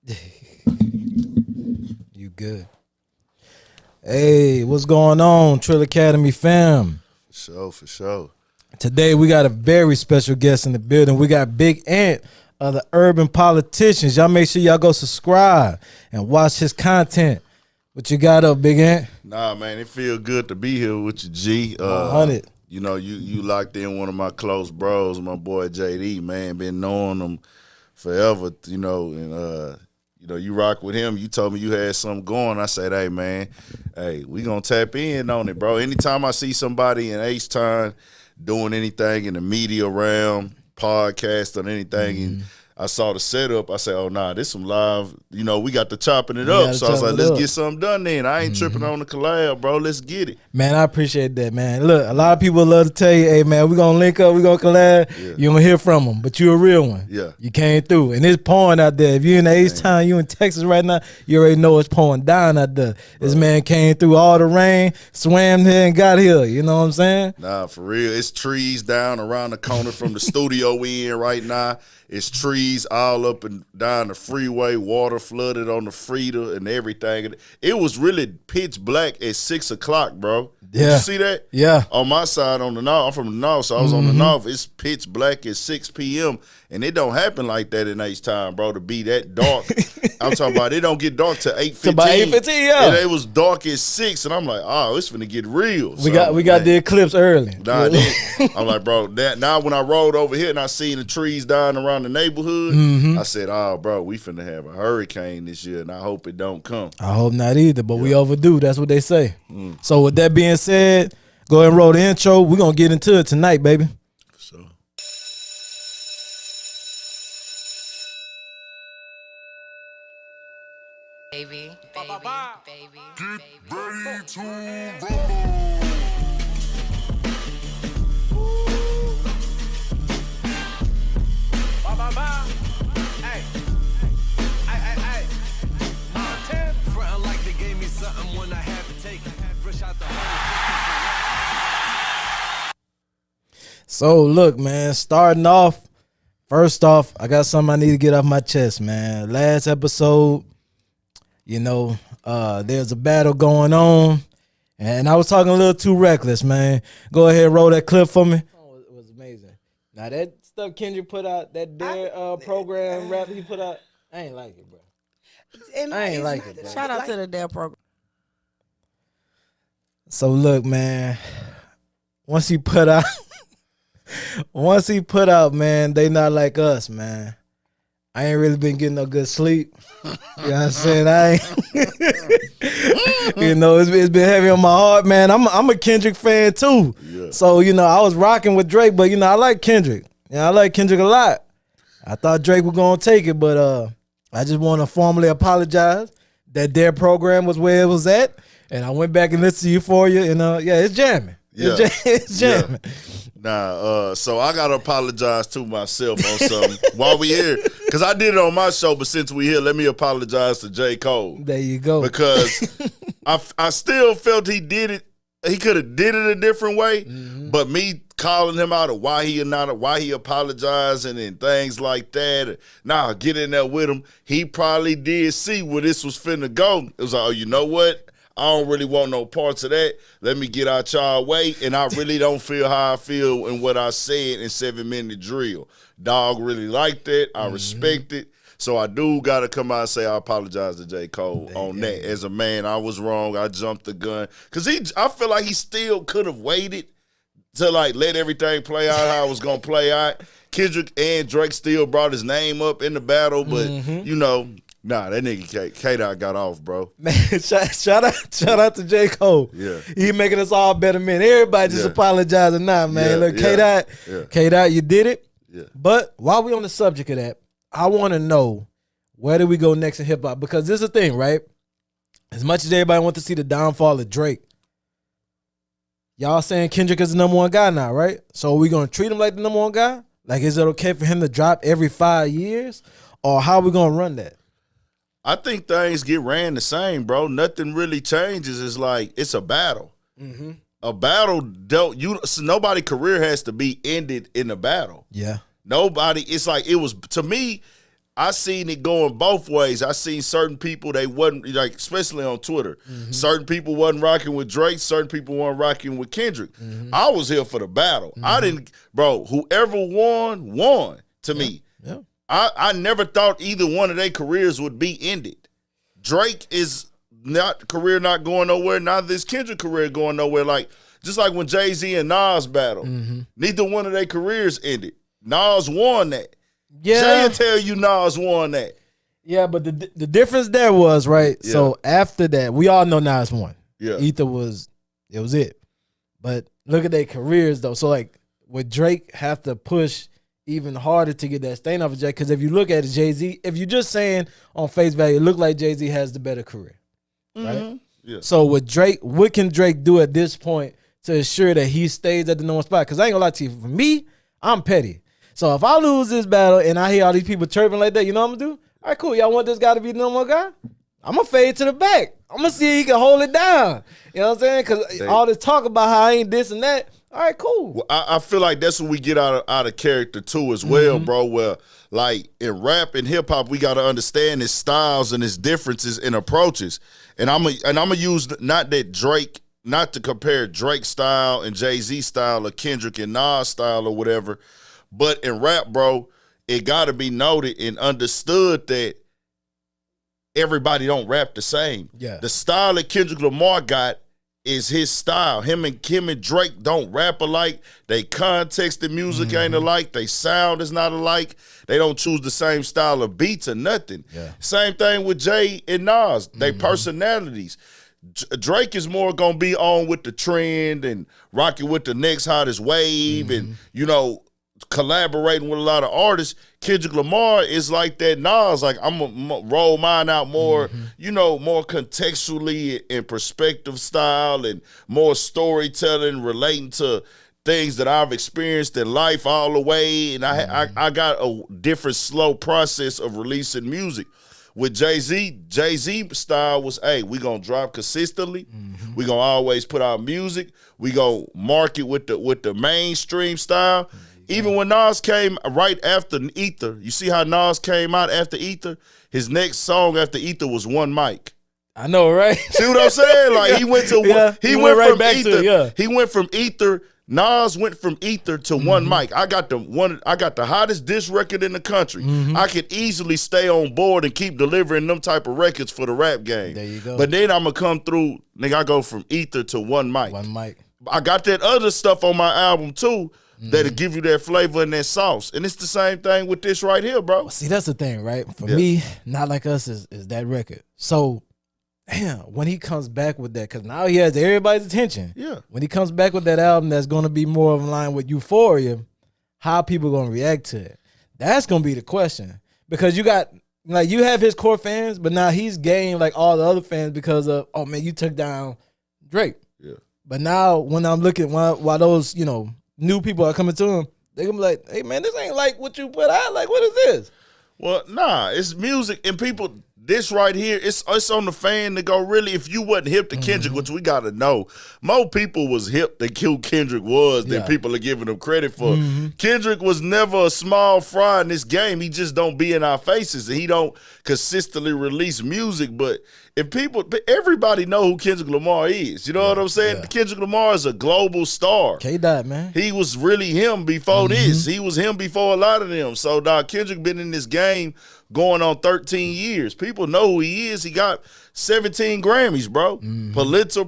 You good. Hey, what's going on, Trill Academy fam? For sure. Today we got a very special guest in the building. We got Big Ant of the Urban Politicians. Y'all make sure y'all go subscribe and watch his content. What you got up, Big Ant? Nah, man, it feel good to be here with you, G. 100. You know, you locked in one of my close bros, my boy JD, man. Been knowing him forever, you know, and you rock with him. You told me you had something going. I said, hey, man, we gonna tap in on it, bro. Anytime I see somebody in H-Time doing anything in the media realm, podcast or anything, and I saw the setup, I said, oh, nah, this some live, we got to chopping it up. So I was like, let's get something done then. I ain't tripping on the collab, bro. Let's get it. Man, I appreciate that, man. Look, a lot of people love to tell you, hey, man, we going to link up, we going to collab. Yeah. You don't hear from them, but you a real one. Yeah. You came through. And it's pouring out there. If you're in the H-Town, you in Texas right now, you already know it's pouring down out there. This man came through all the rain, swam here and got here. You know what I'm saying? Nah, for real. It's trees down around the corner from the studio we in right now. It's trees all up and down the freeway, water flooded on the Frida and everything. It was really pitch black at 6 o'clock, bro. Did you see that? Yeah. On my side, on the north, I'm from the north, so I was on the north. It's pitch black at 6 p.m., and it don't happen like that in H-Time, bro, to be that dark. I'm talking about it don't get dark till 8:15. About 8:15, yeah. And it was dark at 6, and I'm like, oh, it's finna get real. We got the eclipse early. Nah, I'm like, bro, now when I rode over here and I seen the trees dying around the neighborhood, I said, oh, bro, we finna have a hurricane this year, and I hope it don't come. I hope not either, but we overdue. That's what they say. So with that being said, go ahead and roll the intro. We're going to get into it tonight, baby. So. Baby. Get ready to rumble. Hey. Frontin' like they gave me something when I had to take it. Fresh out the hole. So look, man, starting off, first off, I got something I need to get off my chest, man. Last episode, there's a battle going on, and I was talking a little too reckless, man. Go ahead and roll that clip for me. Oh, it was amazing. Now that stuff Kendrick put out, that Dare program rap he put out, I ain't like it, bro. I ain't like it, bro. Shout out to the Dare program. So look, man, once he put out, man, they not like us, man. I ain't really been getting no good sleep. You know what I'm saying? It's been heavy on my heart, man. I'm a Kendrick fan too. Yeah. So, I was rocking with Drake, but I like Kendrick. I like Kendrick a lot. I thought Drake was gonna take it, but I just want to formally apologize that their program was where it was at, and I went back and listened to Euphoria, and it's jamming. Yeah. It's jamming. Yeah. Nah, so I gotta apologize to myself on something while we here, because I did it on my show, but since we here, let me apologize to J. Cole. There you go. Because I still felt he did it. He could have did it a different way, but me calling him out of why he apologizing and things like that. Nah, get in there with him. He probably did see where this was finna go. It was like, oh, you know what? I don't really want no parts of that. Let me get out y'all way. And I really don't feel how I feel in what I said in 7 Minute Drill. Dog really liked it. I respect it. So I do got to come out and say I apologize to J. Cole on that. As a man, I was wrong. I jumped the gun. Because I feel like he still could have waited to let everything play out how it was going to play out. Kendrick and Drake still brought his name up in the battle. But, nah, that nigga K-Dot got off, bro. Man, shout out to J. Cole. Yeah. He making us all better men. Everybody just apologizing now, man. Yeah, Look, K-Dot, you did it. Yeah. But while we on the subject of that, I want to know, where do we go next in hip-hop? Because this is the thing, right? As much as everybody wants to see the downfall of Drake, y'all saying Kendrick is the number one guy now, right? So are we going to treat him like the number one guy? Like, is it okay for him to drop every 5 years? Or how are we going to run that? I think things get ran the same, bro. Nothing really changes. It's like it's a battle. Mm-hmm. A battle nobody's career has to be ended in a battle. Yeah. Nobody. It's like it was to me. I seen it going both ways. I seen certain people, they wasn't, like, especially on Twitter, certain people wasn't rocking with Drake, certain people weren't rocking with Kendrick. I was here for the battle. I didn't, bro, whoever won to me. Yeah. I never thought either one of their careers would be ended. Drake is career not going nowhere, neither is Kendrick career going nowhere. Like, just like when Jay-Z and Nas battled, neither one of their careers ended. Nas won that. Yeah. Jay will tell you Nas won that. Yeah, but the difference there was, right? Yeah. So after that, we all know Nas won. Yeah. Ether was it. But look at their careers, though. So, like, would Drake have to push even harder to get that stain off of Jay? Because if you look at it, Jay-Z, if you're just saying on face value, it looked like Jay-Z has the better career, right? Yeah. So with Drake, what can Drake do at this point to ensure that he stays at the number one spot? Because I ain't gonna lie to you, for me, I'm petty. So if I lose this battle and I hear all these people chirping like that, you know what I'm gonna do? All right, cool. Y'all want this guy to be the number one guy? I'm gonna fade to the back. I'm gonna see if he can hold it down. You know what I'm saying? Because all this talk about how I ain't this and that. All right, cool. Well, I feel like that's what we get out of character too as well, bro. Where, like, in rap and hip hop, we got to understand his styles and his differences in approaches. And I'm gonna use not to compare Drake style and Jay-Z style or Kendrick and Nas style or whatever, but in rap, bro, it got to be noted and understood that everybody don't rap the same. Yeah. The style that Kendrick Lamar got is his style. Him and Drake don't rap alike. They context the music ain't alike. They sound is not alike. They don't choose the same style of beats or nothing. Yeah. Same thing with Jay and Nas. They personalities. Drake is more gonna be on with the trend and rocking with the next hottest wave and, you know, collaborating with a lot of artists. Kendrick Lamar is like that Nas, like, I'm gonna roll mine out more, you know, more contextually and perspective style and more storytelling relating to things that I've experienced in life all the way. And I got a different slow process of releasing music. With Jay-Z style was, hey, we gonna drop consistently. We gonna always put out music. We gonna market with the mainstream style. Even when Nas came right after Ether, you see how Nas came out after Ether? His next song after Ether was One Mic. I know, right? See what I'm saying? Like, he went to he went right from back Ether. to it, yeah. He went from Ether. Nas went from Ether to One Mic. I got the hottest diss record in the country. I could easily stay on board and keep delivering them type of records for the rap game. There you go. But then I'm gonna come through, nigga. I go from Ether to One Mic. One mic. I got that other stuff on my album too that'll give you that flavor and that sauce. And it's the same thing with this right here, bro. See, that's the thing, right? For me, Not Like Us is that record. So, damn, when he comes back with that, because now he has everybody's attention. Yeah. When he comes back with that album that's going to be more in line with Euphoria, how people going to react to it? That's going to be the question. Because you got, like, you have his core fans, but now he's gained, like, all the other fans because of, oh, man, you took down Drake. Yeah. But now when I'm looking, while those, you know, new people are coming to him, they're going to be like, hey, man, this ain't like what you put out. Like, what is this? Well, nah, it's music and people. This right here, it's on the fan to go, really, if you wasn't hip to Kendrick, which we got to know, more people was hip than who Kendrick was than people are giving him credit for. Kendrick was never a small fry in this game. He just don't be in our faces, and he don't consistently release music. But if everybody know who Kendrick Lamar is. You know what I'm saying? Yeah. Kendrick Lamar is a global star. K-Dot, man. He was really him before this. He was him before a lot of them. So, Kendrick been in this game going on 13 years. People know who he is. He got 17 Grammys, bro. Pulitzer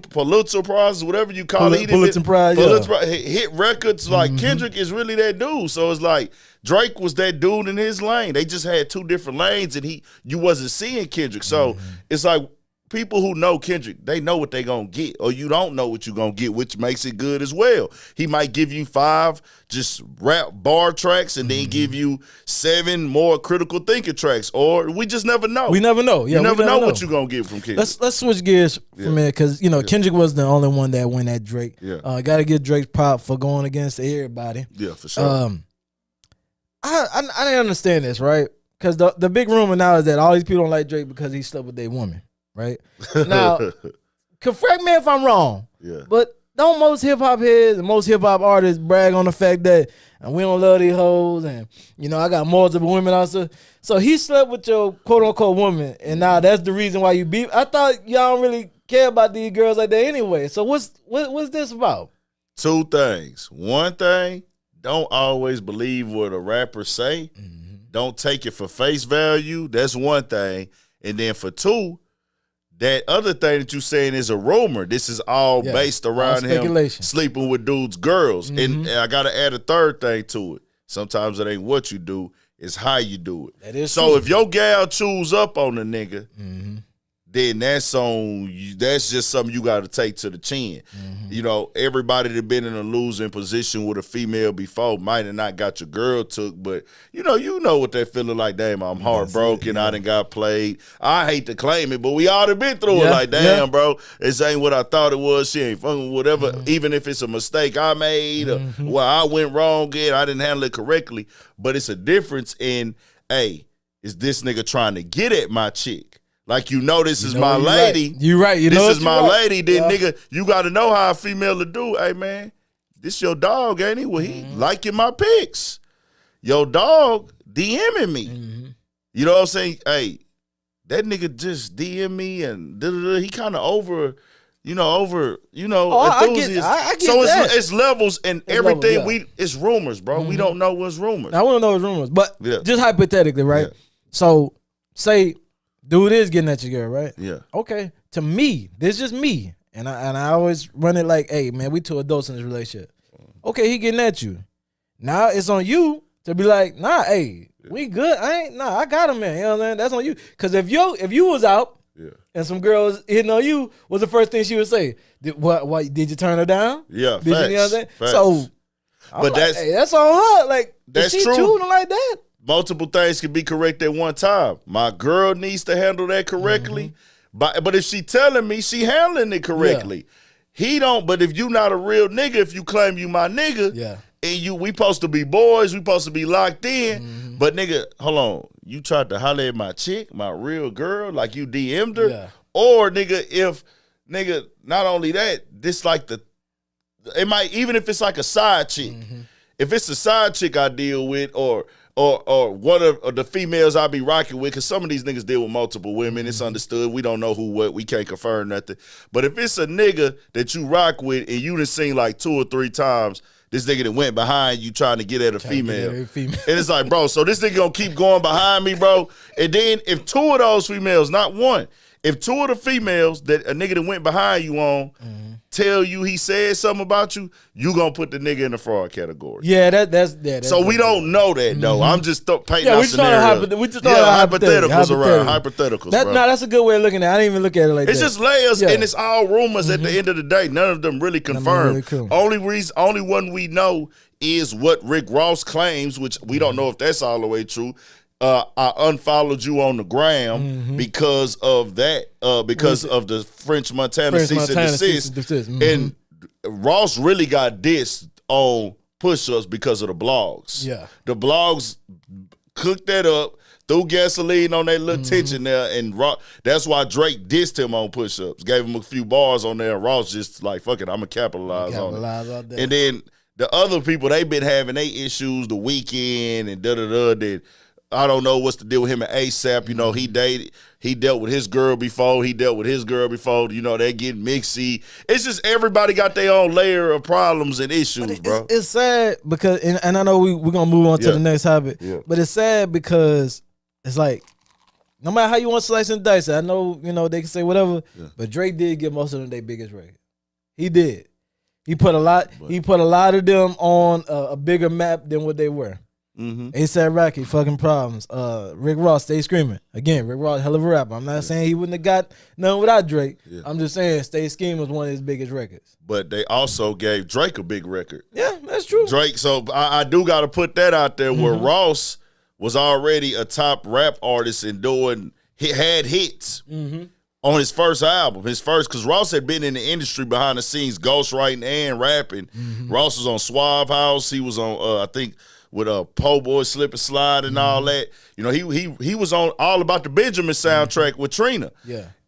Prizes, whatever you call it. Pulitzer Prize, hit records. Like, Kendrick is really that dude. So it's like Drake was that dude in his lane. They just had two different lanes, and you wasn't seeing Kendrick. So it's like, people who know Kendrick, they know what they gonna get, or you don't know what you gonna get, which makes it good as well. He might give you 5 just rap bar tracks and then give you 7 more critical thinking tracks, or we just never know. We never know. Yeah, you never know what you gonna get from Kendrick. Let's switch gears for a minute, because Kendrick was the only one that went at Drake. Yeah. Got to give Drake prop for going against everybody. Yeah, for sure. I didn't understand this, right? Because the big rumor now is that all these people don't like Drake because he slept with their woman. Right now, correct me if I'm wrong. Yeah. But don't most hip hop heads and most hip hop artists brag on the fact that we don't love these hoes and I got multiple women also. So he slept with your quote unquote woman, and now that's the reason why you beef. I thought y'all don't really care about these girls like that anyway. So what's this about? Two things. One thing, don't always believe what a rapper say. Don't take it for face value. That's one thing. And then for two, that other thing that you saying is a rumor. This is all based around him sleeping with dudes' girls. And I got to add a third thing to it. Sometimes it ain't what you do, it's how you do it. That is so true. if your gal chews up on a nigga, then that's on you. That's just something you got to take to the chin. Everybody that been in a losing position with a female before might have not got your girl took, but you know what that feeling like. Damn, I'm heartbroken. I done got played. I hate to claim it, but we all done been through it. Like, damn, bro, this ain't what I thought it was. She ain't fucking whatever. Even if it's a mistake I made, or well, I went wrong and I didn't handle it correctly. But it's a difference in, hey, is this nigga trying to get at my chick? Like, this is my lady. Right. You right. This is my lady. Then, nigga, you got to know how a female to do. Hey, man, this your dog, ain't he? Well, he liking my pics. Your dog DMing me. You know what I'm saying? Hey, that nigga just DM me and he kind of over enthusiast. I get so that. It's levels and it's everything. levels, It's rumors, bro. We don't know what's rumors. I want to know it's rumors, but just hypothetically, right? Yeah. So say dude is getting at your girl, right? Yeah. Okay. To me, this is just me, and I always run it like, hey, man, we two adults in this relationship. Okay, he getting at you. Now it's on you to be like, nah, hey, we good. I got him, man. You know what I'm saying? That's on you. Because if you was out and some girls hitting on you, what's the first thing she would say? What did you turn her down? Yeah, did facts, you know what I'm saying? Facts. So, but that's on her. Like, that's is she true. choosing like that? Multiple things can be correct at one time. My girl needs to handle that correctly. But if she telling me, she handling it correctly. Yeah. He don't, but if you not a real nigga, if you claim you my nigga, and we supposed to be boys, we supposed to be locked in, but nigga, hold on. You tried to holler at my chick, my real girl, like you DM'd her? Yeah. Or nigga, not only that, this like it might, even if it's like a side chick, if it's a side chick I deal with, or one of the females I be rocking with, because some of these niggas deal with multiple women. It's understood. We don't know who, what. We can't confirm nothing. But if it's a nigga that you rock with and you done seen like 2 or 3 times, this nigga that went behind you trying to get at a female. And it's like, bro, so this nigga gonna keep going behind me, bro. And then if 2 of those females, not one, if 2 of the females that a nigga that went behind you on tell you he said something about you, you gonna put the nigga in the fraud category. Yeah, that's so we don't know that though. I'm just painting out scenarios. We just hypotheticals around. Hypotheticals, bro. That's a good way of looking at it. I didn't even look at it like it's that. It's just layers, and it's all rumors at the end of the day. None of them really confirmed. Only one we know is what Rick Ross claims, which we don't know if that's all the way true. I unfollowed you on the gram because of that, because of the French Montana cease and desist. And Ross really got dissed on push-ups because of the blogs. Yeah. The blogs cooked that up, threw gasoline on that little tension there, and that's why Drake dissed him on push-ups, gave him a few bars on there, and Ross just like, fuck it, I'm going to capitalize on it. And then the other people, they been having their issues, The Weeknd and da-da-da, that I don't know what's the deal with him and ASAP. You know, he dealt with his girl before. He dealt with his girl before. You know, they get mixy. It's just everybody got their own layer of problems and issues, bro. It's sad because, and I know we're going to move on to the next topic, but it's sad because it's like, no matter how you want to slice and dice it, I know, they can say whatever, but Drake did get most of them their biggest record. He did. He put a lot of them on a bigger map than what they were. ASAP Rocky, fucking problems. Rick Ross, Stay Screaming. Again, Rick Ross, hell of a rapper. I'm not saying he wouldn't have got none without Drake. I'm just saying Stay Screaming was one of his biggest records. But they also gave Drake a big record. Yeah, that's true. Drake, so I do got to put that out there where Ross was already a top rap artist and had hits on his first album. Because Ross had been in the industry behind the scenes, ghostwriting and rapping. Ross was on Suave House. He was on, I think, with a Po' Boy Slip and Slide and all that. You know, he was on All About the Benjamin soundtrack with Trina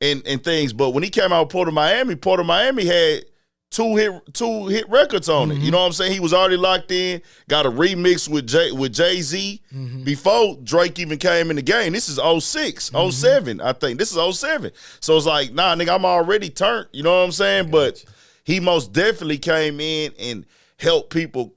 and things. But when he came out with Port of Miami had two hit records on it. You know what I'm saying? He was already locked in. Got a remix with Jay-Z before Drake even came in the game. This is 06, 07, I think. This is 07. So it's like, nah, nigga, I'm already turned. You know what I'm saying? But he most definitely came in and helped people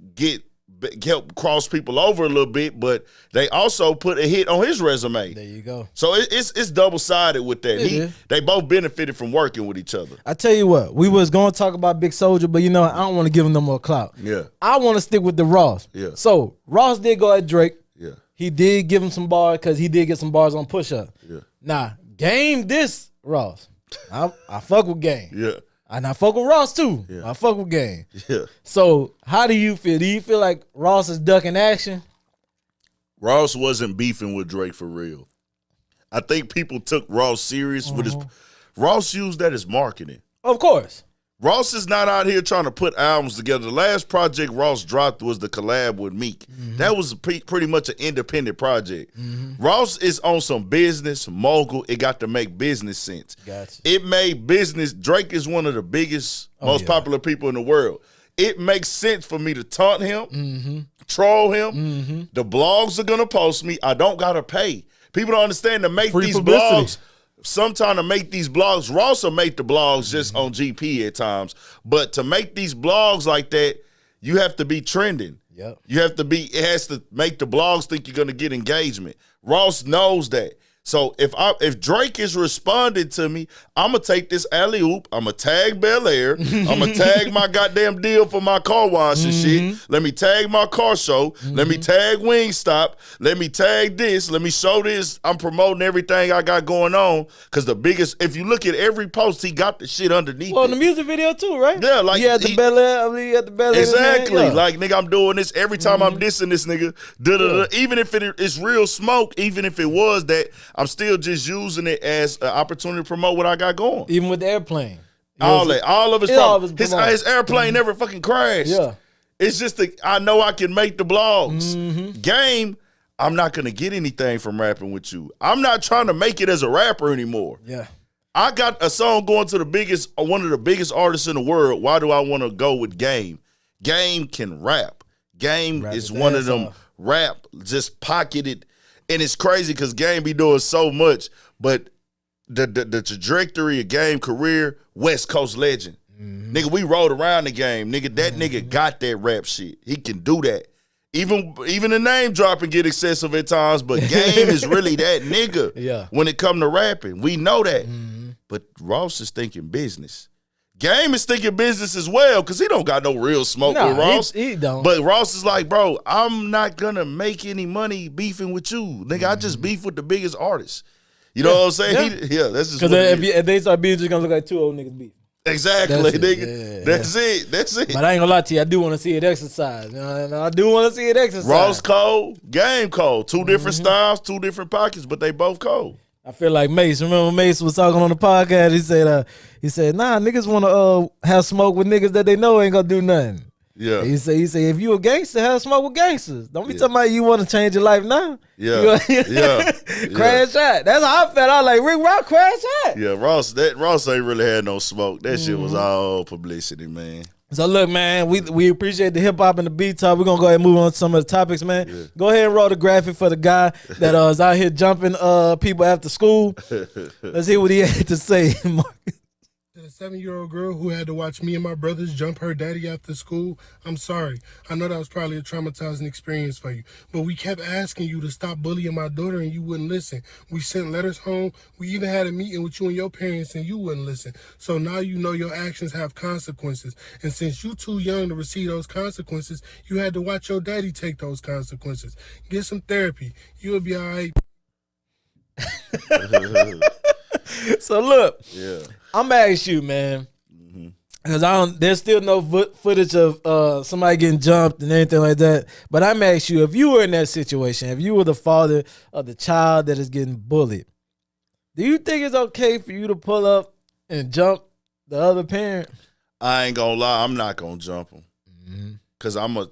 help cross people over a little bit, but they also put a hit on his resume. There you go. So it's double-sided with that. They both benefited from working with each other. I tell you what, we was going to talk about Big Soldier, but you know, I don't want to give him no more clout. Yeah. I want to stick with the Ross. Yeah. So Ross did go at Drake. Yeah. He did give him some bars because he did get some bars on Push Up. Yeah. Now, Game this Ross. I fuck with Game. Yeah. And I fuck with Ross too. Yeah. I fuck with Game. Yeah. So how do you feel? Do you feel like Ross is ducking action? Ross wasn't beefing with Drake for real. I think people took Ross serious with his. Ross used that as marketing. Of course. Ross is not out here trying to put albums together. The last project Ross dropped was the collab with Meek. That was pretty much an independent project. Ross is on some business mogul. It got to make business sense. Gotcha. It made business. Drake is one of the biggest, most popular people in the world. It makes sense for me to taunt him, troll him. The blogs are going to post me. I don't got to pay. People don't understand to make these blogs. Sometimes to make these blogs, Ross will make the blogs just on GP at times. But to make these blogs like that, you have to be trending. Yep. You have to be, it has to make the blogs think you're going to get engagement. Ross knows that. So if Drake is responding to me, I'm going to take this alley-oop, I'm going to tag Bel Air, I'm going to tag my goddamn deal for my car wash and shit. Let me tag my car show. Let me tag Wingstop. Let me tag this. Let me show this. I'm promoting everything I got going on. Because the biggest, if you look at every post, he got the shit underneath Well, it. in the music video too, right? Yeah, like he had the Bel Air. He had the Bel Air. Exactly. Yeah. Like, nigga, I'm doing this every time I'm dissing this nigga. Even if it's real smoke, even if it was that, I'm still just using it as an opportunity to promote what I got going. Even with the airplane. All of his problems. His airplane never fucking crashed. Yeah. It's just I know I can make the blogs. Game, I'm not gonna get anything from rapping with you. I'm not trying to make it as a rapper anymore. Yeah. I got a song going to one of the biggest artists in the world. Why do I want to go with Game? Game can rap. Game is one of them rap, just pocketed. And it's crazy because Game be doing so much, but the trajectory of Game career, West Coast legend. Nigga, we rode around the Game. Nigga, that nigga got that rap shit. He can do that. Even the name dropping get excessive at times, but Game is really that nigga when it come to rapping. We know that. But Ross is thinking business. Game is thinking business as well because he don't got no real smoke with Ross. He don't. But Ross is like, bro, I'm not going to make any money beefing with you. Nigga, I just beef with the biggest artists. You know what I'm saying? That's just what if they start being, it's just going to look like two old niggas beef. Exactly, That's nigga. That's it. That's it. But I ain't gonna lie to you, I do want to see it exercise. I do want to see it exercise. Ross cold, Game cold. Two different styles, two different pockets, but they both cold. I feel like Mace. Remember Mace was talking on the podcast? He said, nah, niggas want to have smoke with niggas that they know ain't gonna do nothing. Yeah. He said, if you a gangster, have smoke with gangsters. Don't be talking about you want to change your life now. Yeah. Crash out. That's how I felt. I was like, Rick Rock, crash out. Yeah, Ross ain't really had no smoke. That shit was all publicity, man. So look, man, we appreciate the hip hop and the beat talk. We're gonna go ahead and move on to some of the topics, man. Yeah. Go ahead and roll the graphic for the guy that is out here jumping people after school. Let's hear what he had to say, Marcus. To the 7-year-old girl who had to watch me and my brothers jump her daddy after school, I'm sorry. I know that was probably a traumatizing experience for you, but we kept asking you to stop bullying my daughter and you wouldn't listen. We sent letters home. We even had a meeting with you and your parents and you wouldn't listen. So now you know your actions have consequences. And since you too young to receive those consequences, you had to watch your daddy take those consequences. Get some therapy. You'll be all right. So look, I'm gonna ask you, man, because there's still no footage of somebody getting jumped and anything like that. But I'm gonna ask you, if you were in that situation, if you were the father of the child that is getting bullied, do you think it's okay for you to pull up and jump the other parent? I ain't gonna lie, I'm not gonna jump him because I'm a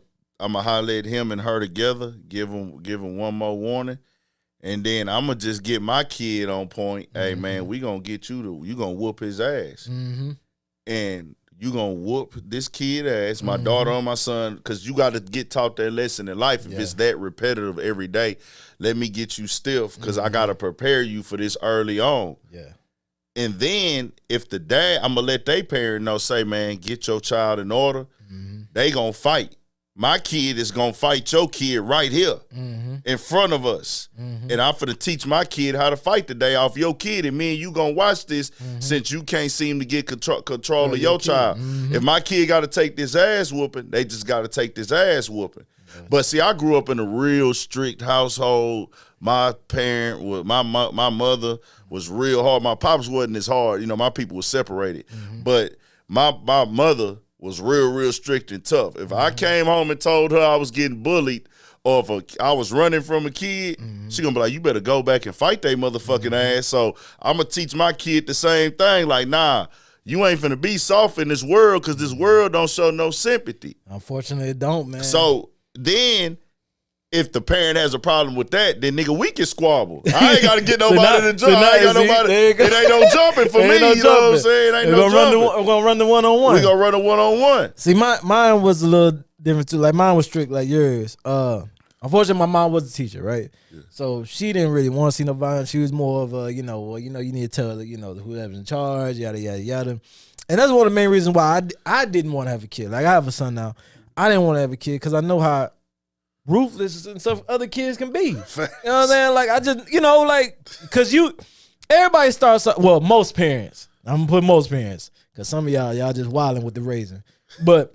holler at him and her together, give him one more warning. And then I'm going to just get my kid on point. Hey, man, we going to get you going to whoop his ass. And you gonna whoop this kid ass, my daughter or my son, because you got to get taught that lesson in life. If it's that repetitive every day, let me get you stiff because I got to prepare you for this early on. Yeah. And then if the dad, I'm going to let their parent know, say, man, get your child in order. They going to fight. My kid is going to fight your kid right here in front of us. And I'm finna teach my kid how to fight the day off your kid. And me and you going to watch this since you can't seem to get control of your child. If my kid got to take this ass whooping, they just got to take this ass whooping. But see, I grew up in a real strict household. My parent, my mother was real hard. My pops wasn't as hard. You know, my people were separated. But my mother was real strict and tough. If I came home and told her I was getting bullied or if I was running from a kid, she gonna be like, you better go back and fight that motherfucking ass. So I'm gonna teach my kid the same thing. Like, nah, you ain't finna be soft in this world because this world don't show no sympathy. Unfortunately, it don't, man. So then if the parent has a problem with that, then nigga, we can squabble. I ain't gotta get nobody to jump. I ain't got nobody. It ain't no jumping for me. You know what I'm saying? It ain't no jumping. We're gonna run the one-on-one. We gonna run a one-on-one. See, mine was a little different too. Like mine was strict like yours. Unfortunately, my mom was a teacher, right? Yeah. So she didn't really want to see no violence. She was more of a, you need to tell whoever's in charge, yada yada yada. And that's one of the main reasons why I didn't want to have a kid. Like I have a son now. I didn't want to have a kid because I know how ruthless and stuff other kids can be. You know what I'm saying? Like I just, because everybody starts, well, most parents. I'm gonna put most parents because some of y'all just wilding with the raising. But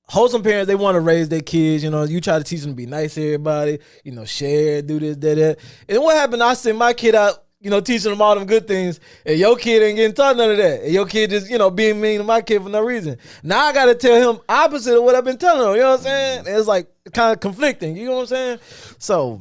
wholesome parents, they want to raise their kids. You try to teach them to be nice to everybody. Share, do this, that. And what happened? I sent my kid out, teaching them all them good things, and your kid ain't getting taught none of that. And your kid just, being mean to my kid for no reason. Now I got to tell him opposite of what I've been telling him. You know what I'm saying? It's like kind of conflicting. You know what I'm saying? So,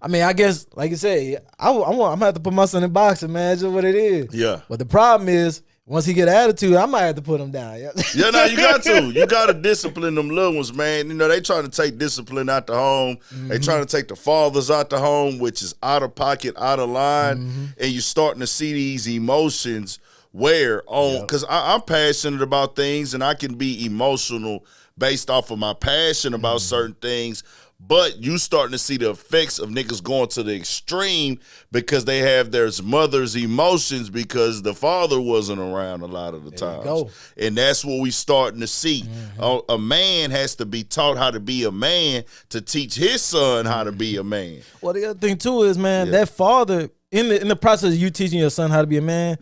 I mean, I guess, like you said, I'm going to have to put my son in boxing, man. That's just what it is. Yeah. But the problem is, once he get an attitude, I might have to put him down. Yeah, no, you got to. You got to discipline them little ones, man. They trying to take discipline out the home. They trying to take the fathers out the home, which is out of pocket, out of line. And you're starting to see these emotions wear on. Because I'm passionate about things, and I can be emotional based off of my passion about certain things. But you starting to see the effects of niggas going to the extreme because they have their mother's emotions because the father wasn't around a lot of the times. And that's what we starting to see. A man has to be taught how to be a man to teach his son how to be a man. Well, the other thing too is, man, that father, in the process of you teaching your son how to be a man,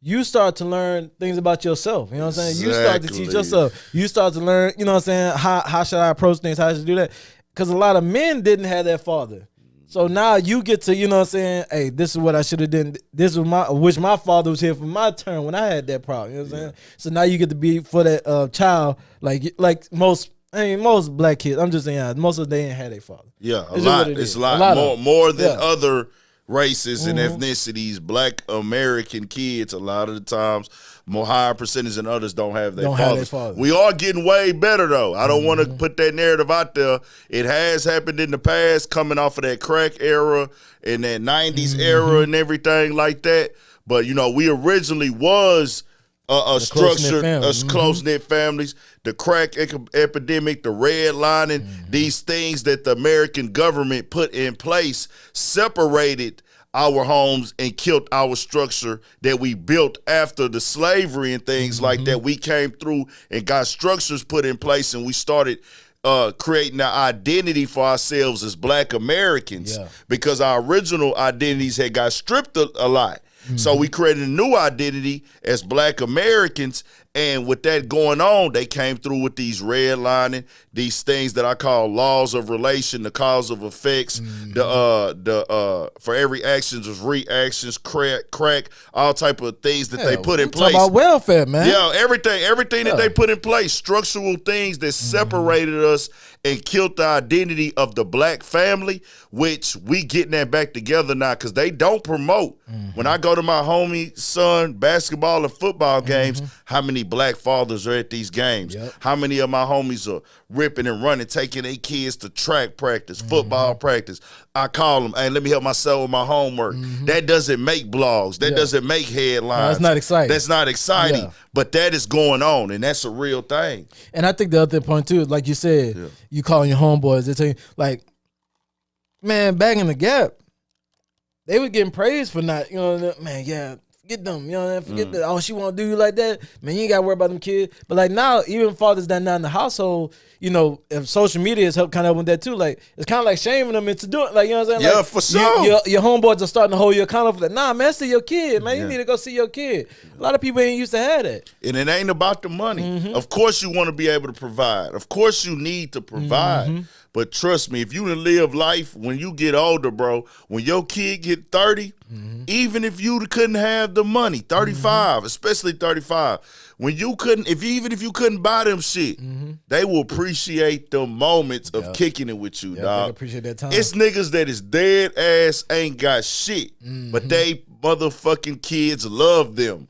you start to learn things about yourself. You know what I'm saying? You start to teach yourself. You start to learn, you know what I'm saying, how should I approach things, how should I do that? Because a lot of men didn't have that father. So now you get to, you know what I'm saying, hey, this is what I should have done. This was wish my father was here for my turn when I had that problem. You know what I'm saying? So now you get to be for that child, like most black kids. I'm just saying, most of them, they ain't had their father. Yeah, it's a lot more than other races and ethnicities. Black American kids, a lot of the times, more higher percentage than others don't have their fathers. We are getting way better, though. I don't want to put that narrative out there. It has happened in the past, coming off of that crack era and that 90s era and everything like that. But, we originally was a structured, close-knit families. The crack epidemic, the redlining, these things that the American government put in place separated our homes and killed our structure that we built after the slavery and things like that. We came through and got structures put in place, and we started creating an identity for ourselves as Black Americans because our original identities had got stripped a lot. So we created a new identity as Black Americans, and with that going on, they came through with these redlining, these things that I call laws of relation, the cause of effects, for every action there's reactions, crack, all type of things that they put in place. Talk about welfare, man. Yeah, everything that they put in place, structural things that separated us and killed the identity of the Black family, which we getting that back together now because they don't promote. When I go to my homie son basketball and football games, how many black fathers are at these games? Yep. How many of my homies are ripping and running, taking their kids to track practice, football practice? I call them, hey, let me help myself with my homework. That doesn't make blogs. That doesn't make headlines. No, that's not exciting. That's not exciting. Yeah. But that is going on, and that's a real thing. And I think the other point too, like you said, you calling your homeboys, they tell you, like, man, back in the Gap, they were getting praised for not, you know, man, yeah, forget them, you know, forget that. Oh, she won't do you like that, man. You ain't got to worry about them kids. But like now, even fathers that not in the household, you know, if social media has helped kind of help with that too. Like it's kind of like shaming them into doing, like, you know what I'm saying? Yeah, like, for sure. Your homeboys are starting to hold you accountable for that. Nah, man, see your kid, man. You need to go see your kid. A lot of people ain't used to have that. And it ain't about the money. Of course you want to be able to provide. Of course you need to provide. But trust me, if you done live life when you get older, bro, when your kid get 30, even if you couldn't have the money, 35, especially 35, when you couldn't, even if you couldn't buy them shit, they will appreciate the moments of kicking it with you, dog. They appreciate that time. It's niggas that is dead ass ain't got shit, but they motherfucking kids love them.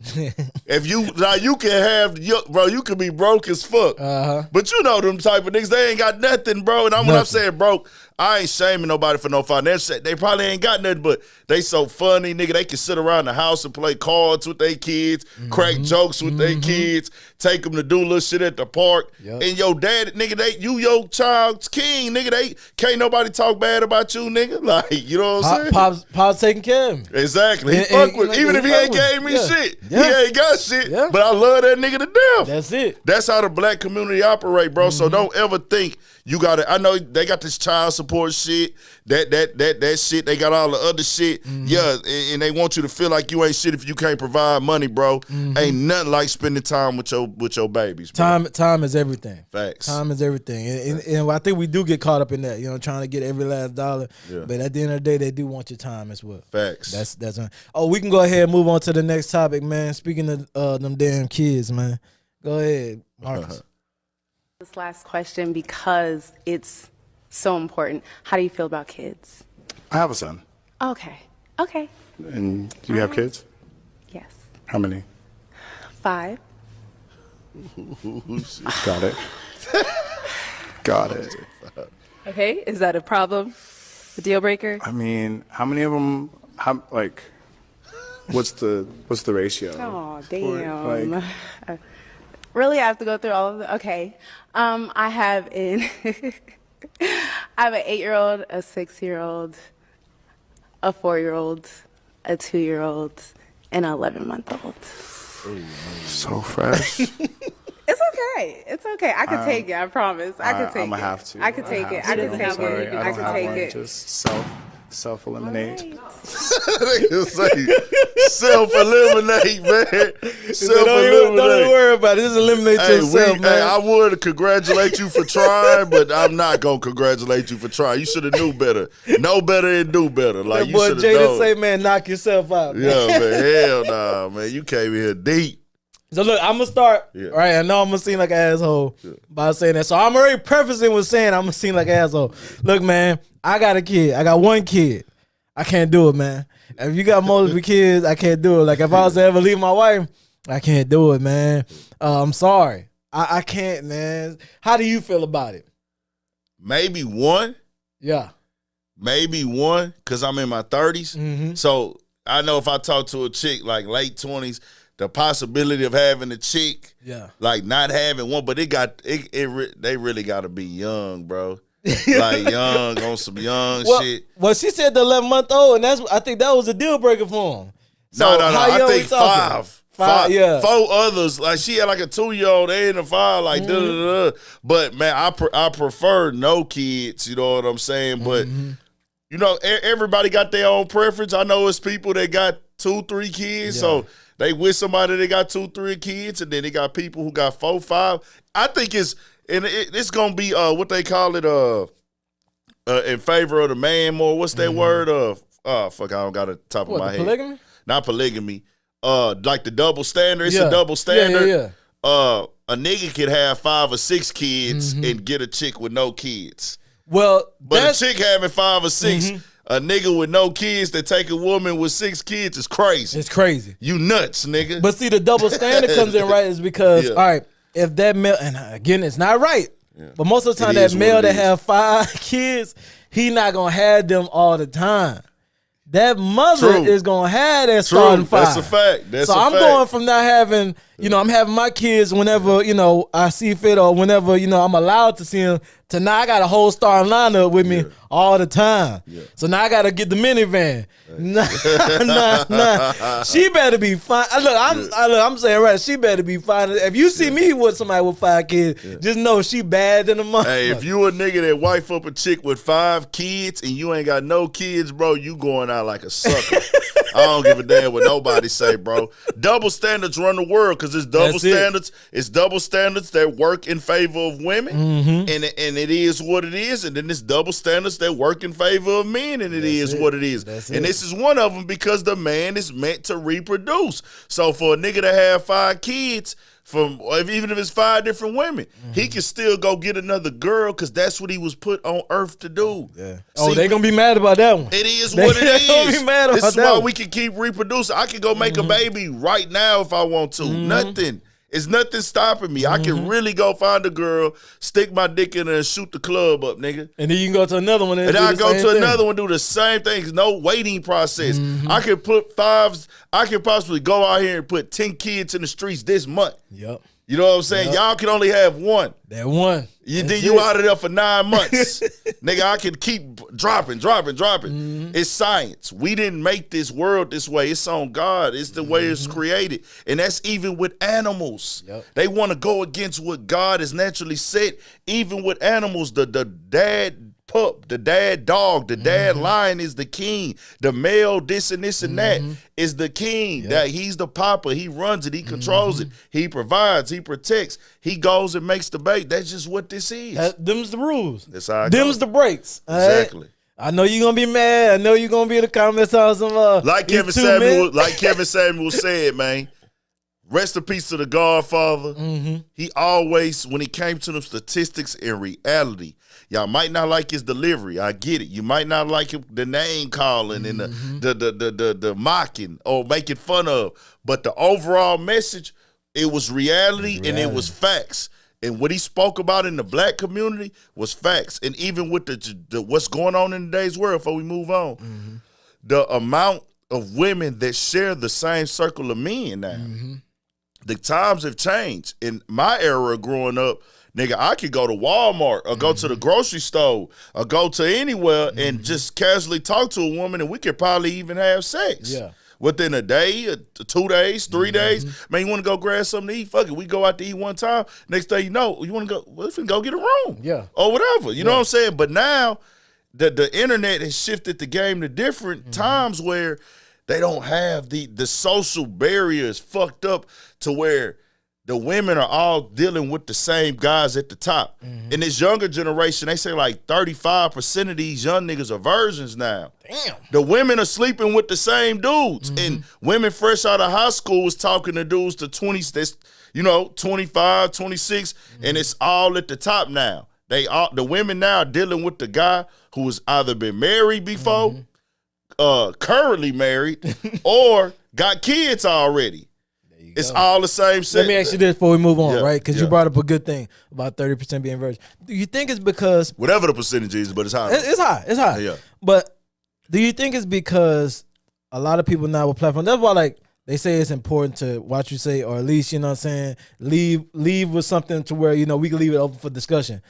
If you now you can have bro, you can be broke as fuck, but you know them type of niggas, they ain't got nothing, bro. And when I'm saying broke, I ain't shaming nobody for no financial. They probably ain't got nothing, but they so funny, nigga. They can sit around the house and play cards with their kids, crack jokes with their kids, take them to do little shit at the park. And your dad, nigga, you your child's king, nigga. They can't nobody talk bad about you, nigga. Like, you know what I'm saying? Pop's taking care of him. Exactly. He fuck with, even if he ain't gave me shit. He ain't got shit. But I love that nigga to death. That's it. That's how the black community operate, bro. So don't ever think you gotta. I know they got this child support shit, that shit. They got all the other shit. Yeah, and they want you to feel like you ain't shit if you can't provide money, bro. Ain't nothing like spending time with your babies, bro. Time is everything. Facts. Time is everything. And I think we do get caught up in that, you know, trying to get every last dollar. But at the end of the day, they do want your time as well. Facts. That's oh, we can go ahead and move on to the next topic, man. Speaking of them damn kids, man. Go ahead, Marcus. This last question, because it's so important. How do you feel about kids? I have a son. Okay. And do you have kids? Yes. How many? 5. Got it. Got it. Okay, is that a problem? A deal breaker? I mean, how many of them? What's the ratio? Oh, damn. Really, I have to go through all of them? Okay. I have an 8-year-old, a 6-year-old, a 4-year-old, a 2-year-old, and an 11-month-old. So fresh. It's okay. I can take it. I promise. I can take it. I'm gonna have to. I can take it. I can take it. I can take it. Just self-eliminate. Self-eliminate, man. Don't even worry about it. Just eliminate yourself, man. I would congratulate you for trying, but I'm not gonna congratulate you for trying. You should have knew better. Know better and do better. Like, that boy you should have known. Jada say, man, knock yourself out. Man. Yeah, man. Hell nah, man. You came in here deep. So look, I'm gonna start. Right, I know I'm gonna seem like an asshole by saying that. So I'm already prefacing with saying I'm gonna seem like an asshole. Look, man, I got a kid. I got one kid. I can't do it, man. If you got multiple kids, I can't do it. Like if I was to ever leave my wife, I can't do it, man. I'm sorry. I can't, man. How do you feel about it? Maybe one. Yeah. Maybe one, because I'm in my 30s. So I know if I talk to a chick like late 20s, the possibility of having a chick, like not having one, but they really got to be young, bro. Like young on some young shit. Well, she said the 11-month-old, and I think that was a deal breaker for him. So no. I think 5. Yeah. 4 others. Like she had like a 2-year-old and a 5. Like But man, I prefer no kids. You know what I'm saying? But you know, everybody got their own preference. I know it's people that got 2-3 kids, so they with somebody that got 2-3 kids, and then they got people who got 4-5. I think it's gonna be what they call it in favor of the man more. What's that word? Fuck, I don't got it top of my head. Polygamy? Not polygamy. Like the double standard. It's a double standard. Yeah. A nigga could have 5 or 6 kids and get a chick with no kids. Well, but a chick having 5 or 6, A nigga with no kids that take a woman with 6 kids is crazy. It's crazy. You nuts, nigga. But see, the double standard comes in, right, is because, all right, if that male, and again, it's not right, but most of the time that male that have 5 kids, he not going to have them all the time. That mother is going to have that starting 5. That's a fact. That's so a I'm fact. going from not having, I'm having my kids whenever, I see fit or whenever, I'm allowed to see them, to now I got a whole starting lineup with me all the time. So now I got to get the minivan. Nah. She better be fine. Look, I'm saying right, she better be fine. If you see me with somebody with 5 kids, just know she bad than a mother. Hey, if you a nigga that wife up a chick with 5 kids and you ain't got no kids, bro, you going out like a sucker. I don't give a damn what nobody say, bro. Double standards run the world because it's double standards. It's double standards that work in favor of women, and it is what it is. And then it's double standards that work in favor of men, and it is what it is. And this is one of them because the man is meant to reproduce. So for a nigga to have 5 kids, even if it's 5 different women, he can still go get another girl because that's what he was put on earth to do. Yeah. See, they gonna be mad about that one. It is what it is. Gonna be mad about this is that why one. we can keep reproducing. I can go make a baby right now if I want to. Nothing. It's nothing stopping me. I can really go find a girl, stick my dick in her, and shoot the club up, nigga. And then you can go to another one. And I go to another one, do the same thing. No waiting process. I can put 5s. I can possibly go out here and put 10 kids in the streets this month. Yep. You know what I'm saying? Y'all can only have 1. That one. You out of there for 9 months. Nigga, I can keep dropping. It's science. We didn't make this world this way. It's on God. It's the way it's created. And that's even with animals. They want to go against what God has naturally set. Even with animals, the dad pup, the dad dog, the dad lion is the king. The male this and that is the king. That he's the papa. He runs it. He controls it. He provides. He protects. He goes and makes the bait. That's just what this is. Them's the rules. That's how it Them's goes. the breaks. Exactly. Right? I know you're gonna be mad. I know you're gonna be in the comments on some like Kevin Samuel said, man. Rest in peace to the Godfather. He always, when he came to them statistics and reality, y'all might not like his delivery. I get it. You might not like the name calling and the mocking or making fun of. But the overall message, it was reality and it was facts. And what he spoke about in the black community was facts. And even with the what's going on in today's world, before we move on, the amount of women that share the same circle of men now. The times have changed. In my era growing up, nigga, I could go to Walmart or go to the grocery store or go to anywhere and just casually talk to a woman and we could probably even have sex. Yeah. Within a day, 2 days, 3 days. Man, you want to go grab something to eat? Fuck it. We go out to eat one time. Next thing you know, you want to go, well, let's go get a room. Yeah. Or whatever. You know what I'm saying? But now the internet has shifted the game to different times where they don't have the social barriers fucked up to where the women are all dealing with the same guys at the top. In this younger generation, they say like 35% of these young niggas are virgins now. Damn. The women are sleeping with the same dudes. And women fresh out of high school was talking to dudes to 20s, that's, 25, 26, and it's all at the top now. The women now are dealing with the guy who has either been married before, currently married, or got kids already. It's all the same shit. Let me ask you this before we move on, right? Because you brought up a good thing about 30% being virgin. Do you think it's because whatever the percentage is, but it's high. It's high. It's high. Yeah. But do you think it's because a lot of people now with platforms? That's why, like, they say it's important to watch you say, or at least, you know what I'm saying, leave with something to where, we can leave it open for discussion.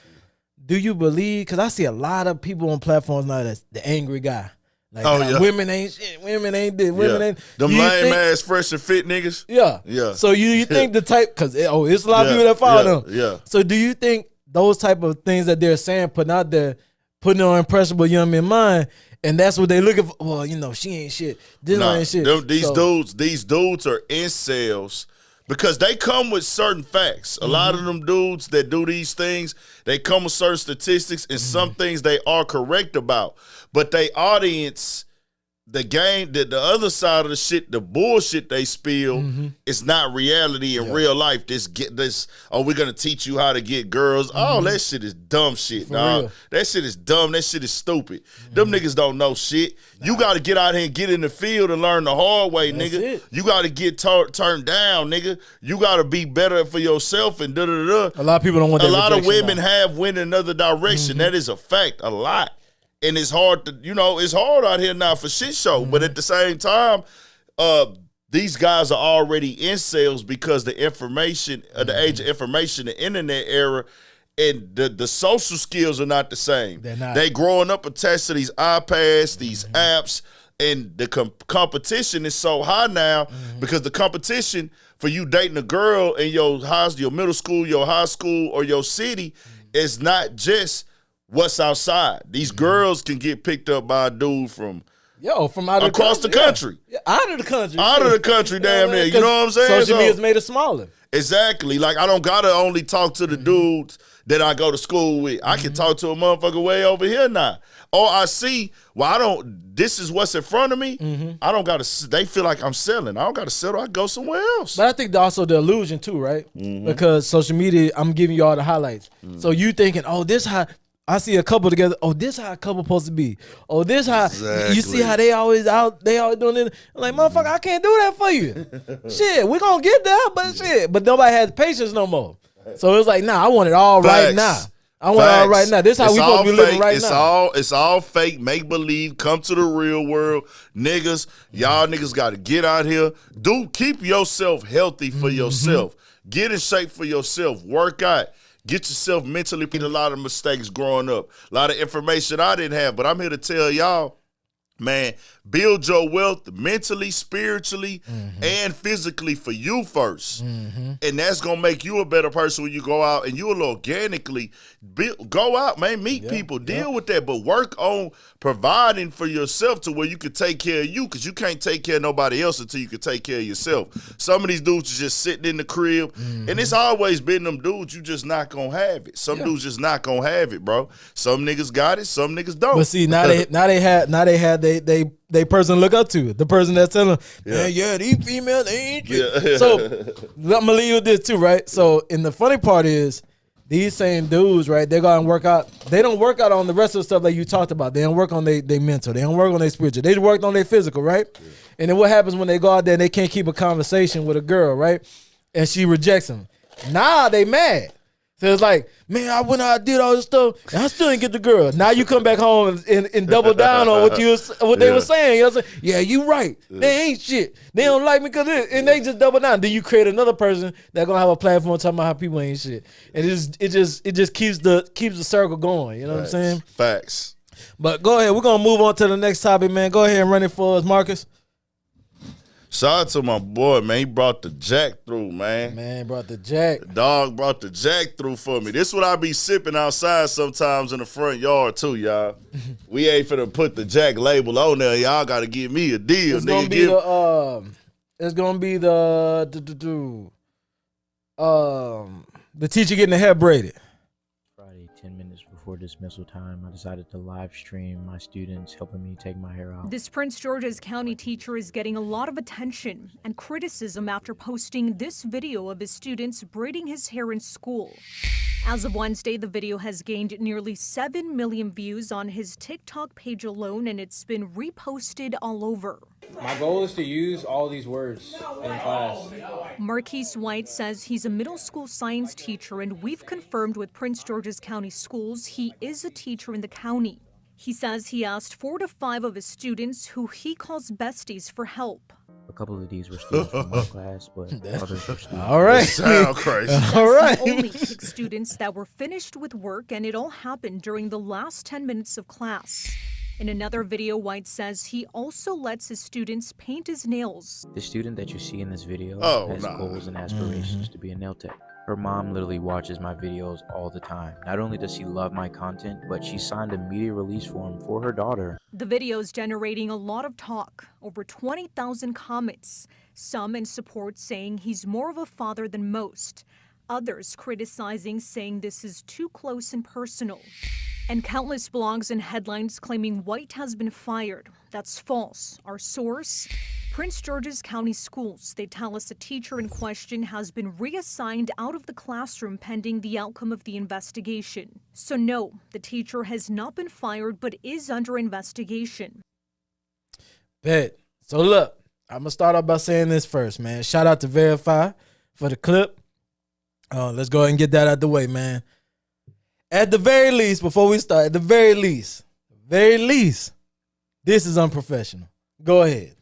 Do you believe? Because I see a lot of people on platforms now that's the angry guy. Like, women ain't shit. Women ain't this. Women ain't. Them lame ass, fresh and fit niggas. Yeah. Yeah. So you think the type, because it's a lot of people that follow them. Yeah. So do you think those type of things that they're saying, putting out there, putting on impressionable young men mind, and that's what they looking for? Well, she ain't shit. This ain't shit. These dudes are incels because they come with certain facts. A lot of them dudes that do these things, they come with certain statistics and some things they are correct about. But they audience the game, the other side of the shit, the bullshit they spill, it's not reality in real life. We're gonna teach you how to get girls. Oh, that shit is dumb shit, dog. real. That shit is dumb. That shit is stupid. Them niggas don't know shit. You gotta get out here and get in the field and learn the hard way, nigga. it. You gotta get turned down, nigga. You gotta be better for yourself and da-da-da. A lot of people don't want that A lot of rejection women now. have went another direction. That is a fact, a lot. And it's hard to, it's hard out here now for shit show. But at the same time, these guys are already in sales because the information, the age of information, the internet era, and the social skills are not the same. They're not. They growing up attached to these iPads, these apps, and the competition is so high now because the competition for you dating a girl in your middle school, your high school, or your city is not just what's outside. These girls can get picked up by a dude from from out of across the country. Yeah, out of the country. Out of the country, damn near. You know what I'm saying? Social media's made it smaller. Exactly. Like, I don't gotta only talk to the dudes that I go to school with. I can talk to a motherfucker way over here now. Or I see, this is what's in front of me. I don't gotta, they feel like I'm selling. I don't gotta settle. I go somewhere else. But I think also the illusion too, right? Because social media, I'm giving you all the highlights. So you thinking, oh, this how I see a couple together. Oh, this how a couple supposed to be. Oh, this how you see how they always doing it. I'm like, motherfucker, I can't do that for you. Shit, we gonna get there, but nobody has patience no more. So it's like, nah, I want it all right now. I want it all right now. This is how we supposed to be living right now. It's all fake, make believe. Come to the real world, niggas. Y'all niggas got to get out here. Keep yourself healthy for yourself. Get in shape for yourself. Work out. Get yourself mentally. Made a lot of mistakes growing up. A lot of information I didn't have, but I'm here to tell y'all, man, build your wealth mentally, spiritually, and physically for you first. And that's going to make you a better person when you go out, and you will organically go out, man, meet people, deal with that, but work on providing for yourself to where you can take care of you, because you can't take care of nobody else until you can take care of yourself. Some of these dudes are just sitting in the crib, and it's always been them dudes, you just not going to have it. Some dudes just not going to have it, bro. Some niggas got it, some niggas don't. But see, now they had they person to look up to, the person that's telling them, these females, they ain't shit. So I'm gonna leave you with this too, right? So, and the funny part is, these same dudes, right, they go out and work out. They don't work out on the rest of the stuff that you talked about. They don't work on their mental. They don't work on their spiritual. They work on their physical, right? And then what happens when they go out there and they can't keep a conversation with a girl, right? And she rejects them. Nah, they mad. So it's like, man, I went out, did all this stuff, and I still didn't get the girl. Now you come back home and double down on what they were saying. You know what I'm saying? Yeah, you right. They ain't shit. They don't like me because and they just double down. Then you create another person that's gonna have a platform talking about how people ain't shit, and it just keeps the circle going. You know what I'm saying? Facts. But go ahead, we're gonna move on to the next topic, man. Go ahead and run it for us, Marcus. Shout out to my boy, man. He brought the jack through, man. Man, brought the jack. The dog brought the jack through for me. This is what I be sipping outside sometimes in the front yard, too, y'all. We ain't finna put the jack label on there. Y'all got to give me a deal. It's gonna be the teacher getting the hair braided. Friday, 10 minutes before dismissal time, I decided to live stream my students helping me take my hair out. This Prince George's County teacher is getting a lot of attention and criticism after posting this video of his students braiding his hair in school. As of Wednesday, the video has gained nearly 7 million views on his TikTok page alone, and it's been reposted all over. My goal is to use all these words in class. Marquise White says he's a middle school science teacher, and we've confirmed with Prince George's County Schools he is a teacher in the county. He says he asked 4 to 5 of his students, who he calls besties, for help. A couple of these were students from my class, but others were students. All right. Sound crazy. All right. He only picked students that were finished with work, and it all happened during the last 10 minutes of class. In another video, White says he also lets his students paint his nails. The student that you see in this video has goals and aspirations to be a nail tech. Her mom literally watches my videos all the time. Not only does she love my content, but she signed a media release form for her daughter. The video's generating a lot of talk, over 20,000 comments, some in support saying he's more of a father than most, others criticizing, saying this is too close and personal. And countless blogs and headlines claiming White has been fired. That's false. Our source, Prince George's County Schools. They tell us the teacher in question has been reassigned out of the classroom pending the outcome of the investigation. So no, the teacher has not been fired but is under investigation. Bet. So look, I'm going to start off by saying this first, man. Shout out to Verify for the clip. Let's go ahead and get that out the way, man. At the very least, before we start, at the very least, this is unprofessional. Go ahead.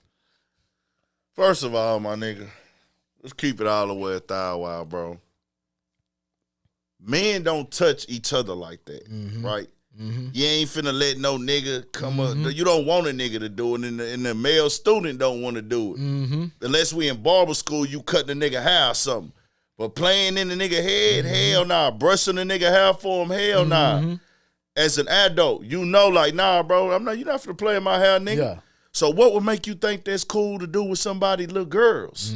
First of all, my nigga, let's keep it all the way 1,000 while, bro. Men don't touch each other like that, right? You ain't finna let no nigga come up. You don't want a nigga to do it, and the male student don't want to do it. Unless we in barber school, you cut the nigga hair or something. But playing in the nigga head, hell nah. Brushing the nigga hair for him, hell nah. As an adult, you know, like, nah, bro, you're not finna play in my hair, nigga. Yeah. So what would make you think that's cool to do with somebody, little girls?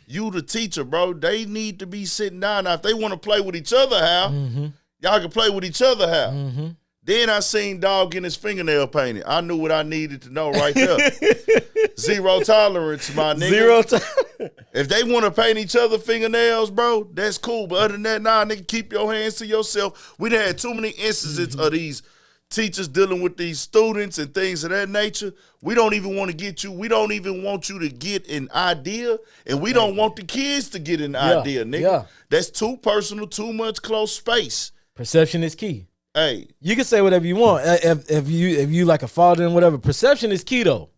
You the teacher, bro. They need to be sitting down. Now, if they want to play with each other hair, y'all can play with each other hair. Then I seen dog getting his fingernail painted. I knew what I needed to know right there. Zero tolerance, my nigga. Zero tolerance. If they want to paint each other fingernails, bro, that's cool. But other than that, nah, nigga, keep your hands to yourself. We done had too many instances of these teachers dealing with these students and things of that nature. We don't even want to get you. We don't even want you to get an idea, and we don't want the kids to get an idea, nigga. Yeah. That's too personal, too much close space. Perception is key. Hey, you can say whatever you want. If you like a father and whatever, perception is key though,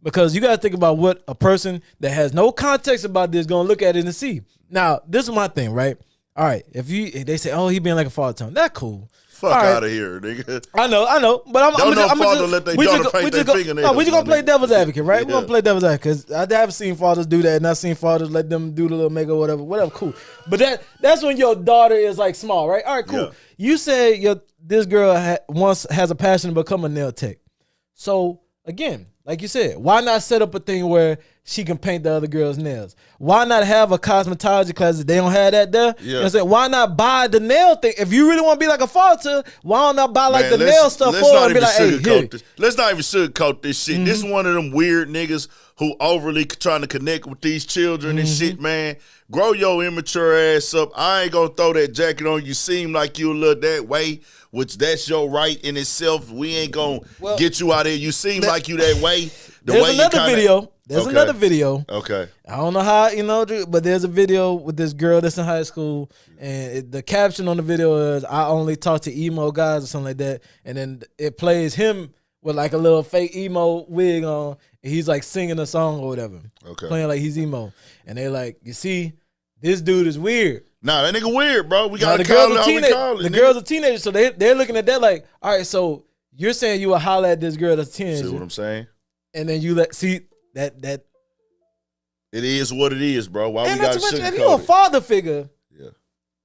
because you got to think about what a person that has no context about this gonna look at it and see. Now, this is my thing, right? All right, if they say, "Oh, he being like a father to him," that's cool. Fuck out of here, nigga. I know, but I'm father let their daughter paint their fingernails. No, we just gonna play devil's advocate, right? Yeah. We're gonna play devil's advocate because I haven't seen fathers do that, and I've seen fathers let them do the little makeup, whatever, cool. But that's when your daughter is like small, right? All right, cool. Yeah. You said this girl once has a passion to become a nail tech. So again, like you said, why not set up a thing where she can paint the other girl's nails? Why not have a cosmetology class if they don't have that there? Yeah. You know what I'm saying? Why not buy the nail thing? If you really want to be like a father, why not buy like the nail stuff for her and be like, hey, here. Let's not even sugarcoat this shit. This is one of them weird niggas who overly trying to connect with these children and shit, man. Grow your immature ass up. I ain't gonna throw that jacket on you. Seem like you look that way, which that's your right in itself. We ain't gonna get you out here. You seem like you that way. There's another video. Okay. I don't know how, but there's a video with this girl that's in high school, and the caption on the video is, "I only talk to emo guys," or something like that. And then it plays him with like a little fake emo wig on, and he's like singing a song or whatever. Okay. Playing like he's emo. And they like, you see, this dude is weird. Nah, that nigga weird, bro. We gotta call it how we call it. The girl's a teenager, so they're looking at that like, all right, so you're saying you will holler at this girl that's a teenager. See what I'm saying? And then you see that it is what it is, bro. Why we gotta sugarcoat it? If you a father figure, yeah.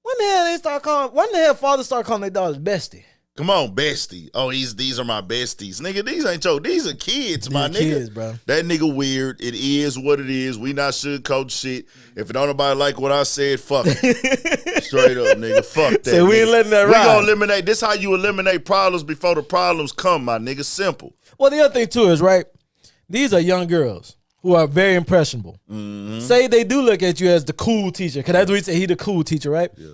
When the hell fathers start calling their daughters bestie? Come on, bestie. Oh, these are my besties. Nigga, these are kids, my nigga. Kids, bro. That nigga weird. It is what it is. We not sugarcoat shit. If don't nobody like what I said, fuck it. Straight up, nigga. Fuck that. So we ain't letting that ride. We gonna eliminate. This how you eliminate problems before the problems come, my nigga. Simple. Well, the other thing too is, right, these are young girls who are very impressionable. Say they do look at you as the cool teacher, because that's what he said, he the cool teacher, right? Yeah.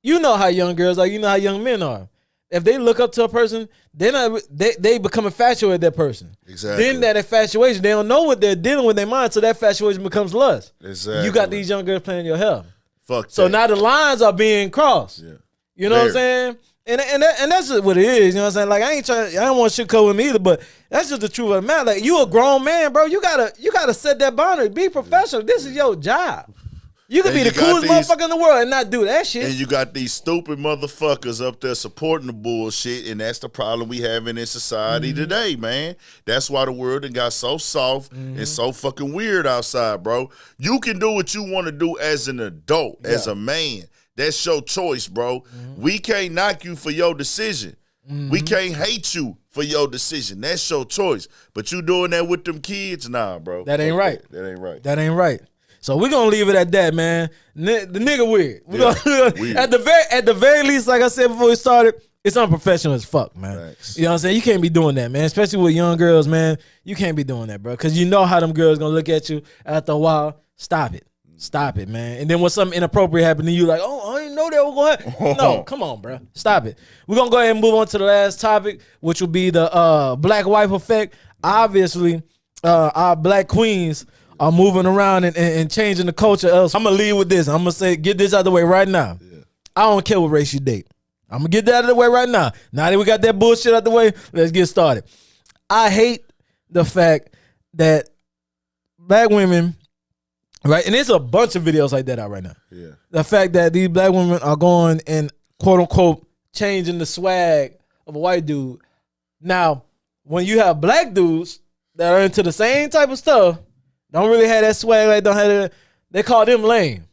You know how young girls are. You know how young men are. If they look up to a person, they become infatuated with that person. Exactly. Then that infatuation, they don't know what they're dealing with in their mind, so that infatuation becomes lust. Exactly. You got these young girls playing your hair. Fuck so that. now the lines are being crossed. Yeah. You know what I'm saying? And that's just what it is. You know what I'm saying? Like I don't want to sugarcoat with me either, but that's just the truth of the matter. Like you a grown man, bro. You gotta set that boundary. Be professional. This is your job. You can be the coolest motherfucker in the world and not do that shit. And you got these stupid motherfuckers up there supporting the bullshit, and that's the problem we having in society today, man. That's why the world done got so soft and so fucking weird outside, bro. You can do what you want to do as an adult, as a man. That's your choice, bro. We can't knock you for your decision. We can't hate you for your decision. That's your choice. But you doing that with them kids? Nah, bro. That ain't right. That ain't right. That ain't right. So we're gonna leave it at that, man. The nigga weird. Weird. At the very least, like I said before we started, It's unprofessional as fuck, man. Thanks. You know what I'm saying? You can't be doing that, man. Especially with young girls, man. You can't be doing that, bro. Because you know how them girls gonna look at you after a while. Stop it. Stop it, man. And then when something inappropriate happens to you, like, oh, I didn't know that was going to happen. No, come on, bro. Stop it. We're going to go ahead and move on to the last topic, which will be the black wife effect. Obviously, our black queens are moving around and changing the culture. Else, I'm going to lead with this. I'm going to say, get this out of the way right now. Yeah. I don't care what race you date. I'm going to get that out of the way right now. Now that we got that bullshit out the way, let's get started. I hate the fact that black women, right, and there's a bunch of videos like that out right now. Yeah, the fact that these black women are going and quote unquote changing the swag of a white dude. Now, when you have black dudes that are into the same type of stuff, don't really have that swag, like don't have that, they call them lame.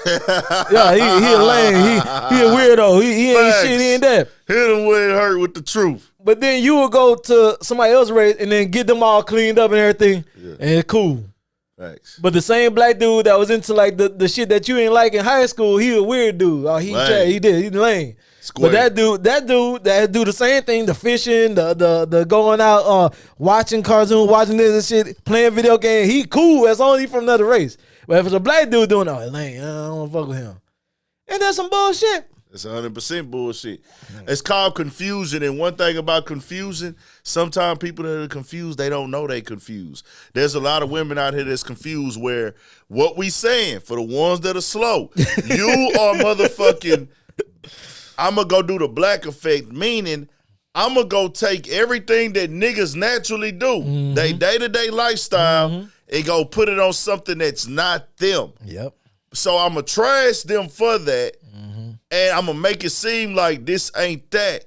Yeah, he a lame. He a weirdo. He ain't shit. He ain't that. Hit him where it hurt with the truth. But then you will go to somebody else's race and then get them all cleaned up and everything, and it's cool. Thanks. But the same black dude that was into like the shit that you ain't like in high school, he a weird dude. Oh, he lame. Square. But that dude that do the same thing, the fishing, the going out, watching cartoons, watching this and shit, playing video games, he cool as long as he from another race. But if it's a black dude doing all lame, I don't want to fuck with him. And that's some bullshit. It's 100% bullshit. It's called confusion, and one thing about confusion, sometimes people that are confused, they don't know they confused. There's a lot of women out here that's confused where what we saying, for the ones that are slow, you are motherfucking, I'm going to go do the black effect, meaning I'm going to go take everything that niggas naturally do, they day-to-day lifestyle, and go put it on something that's not them. Yep. So I'm going to trash them for that. And I'm going to make it seem like this ain't that,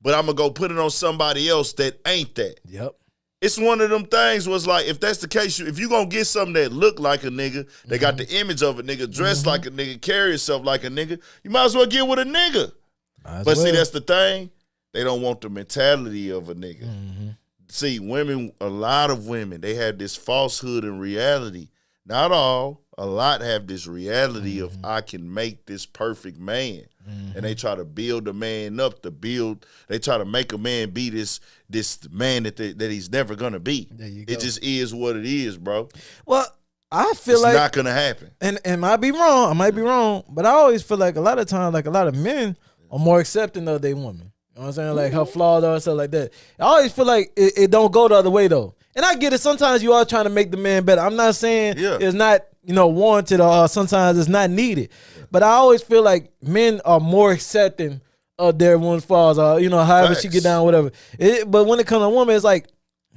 but I'm going to go put it on somebody else that ain't that. Yep. It's one of them things was like, if that's the case, if you going to get something that look like a nigga, they got the image of a nigga, dressed like a nigga, carry yourself like a nigga, you might as well get with a nigga. But see, that's the thing. They don't want the mentality of a nigga. See, women, a lot of women, they have this falsehood and reality. Not all. A lot have this reality of I can make this perfect man. And they try to build a man up they try to make a man be this man that he's never gonna be. It just is what it is, bro. Well, I feel it's like not gonna happen. And I might be wrong, but I always feel like a lot of times, like a lot of men are more accepting of their woman. You know what I'm saying? Like her flaws or stuff like that. I always feel like it don't go the other way though. And I get it. Sometimes you are trying to make the man better. I'm not saying it's not, warranted or sometimes it's not needed. But I always feel like men are more accepting of their woman's flaws or, however she get down, whatever. But when it comes to a woman, it's like,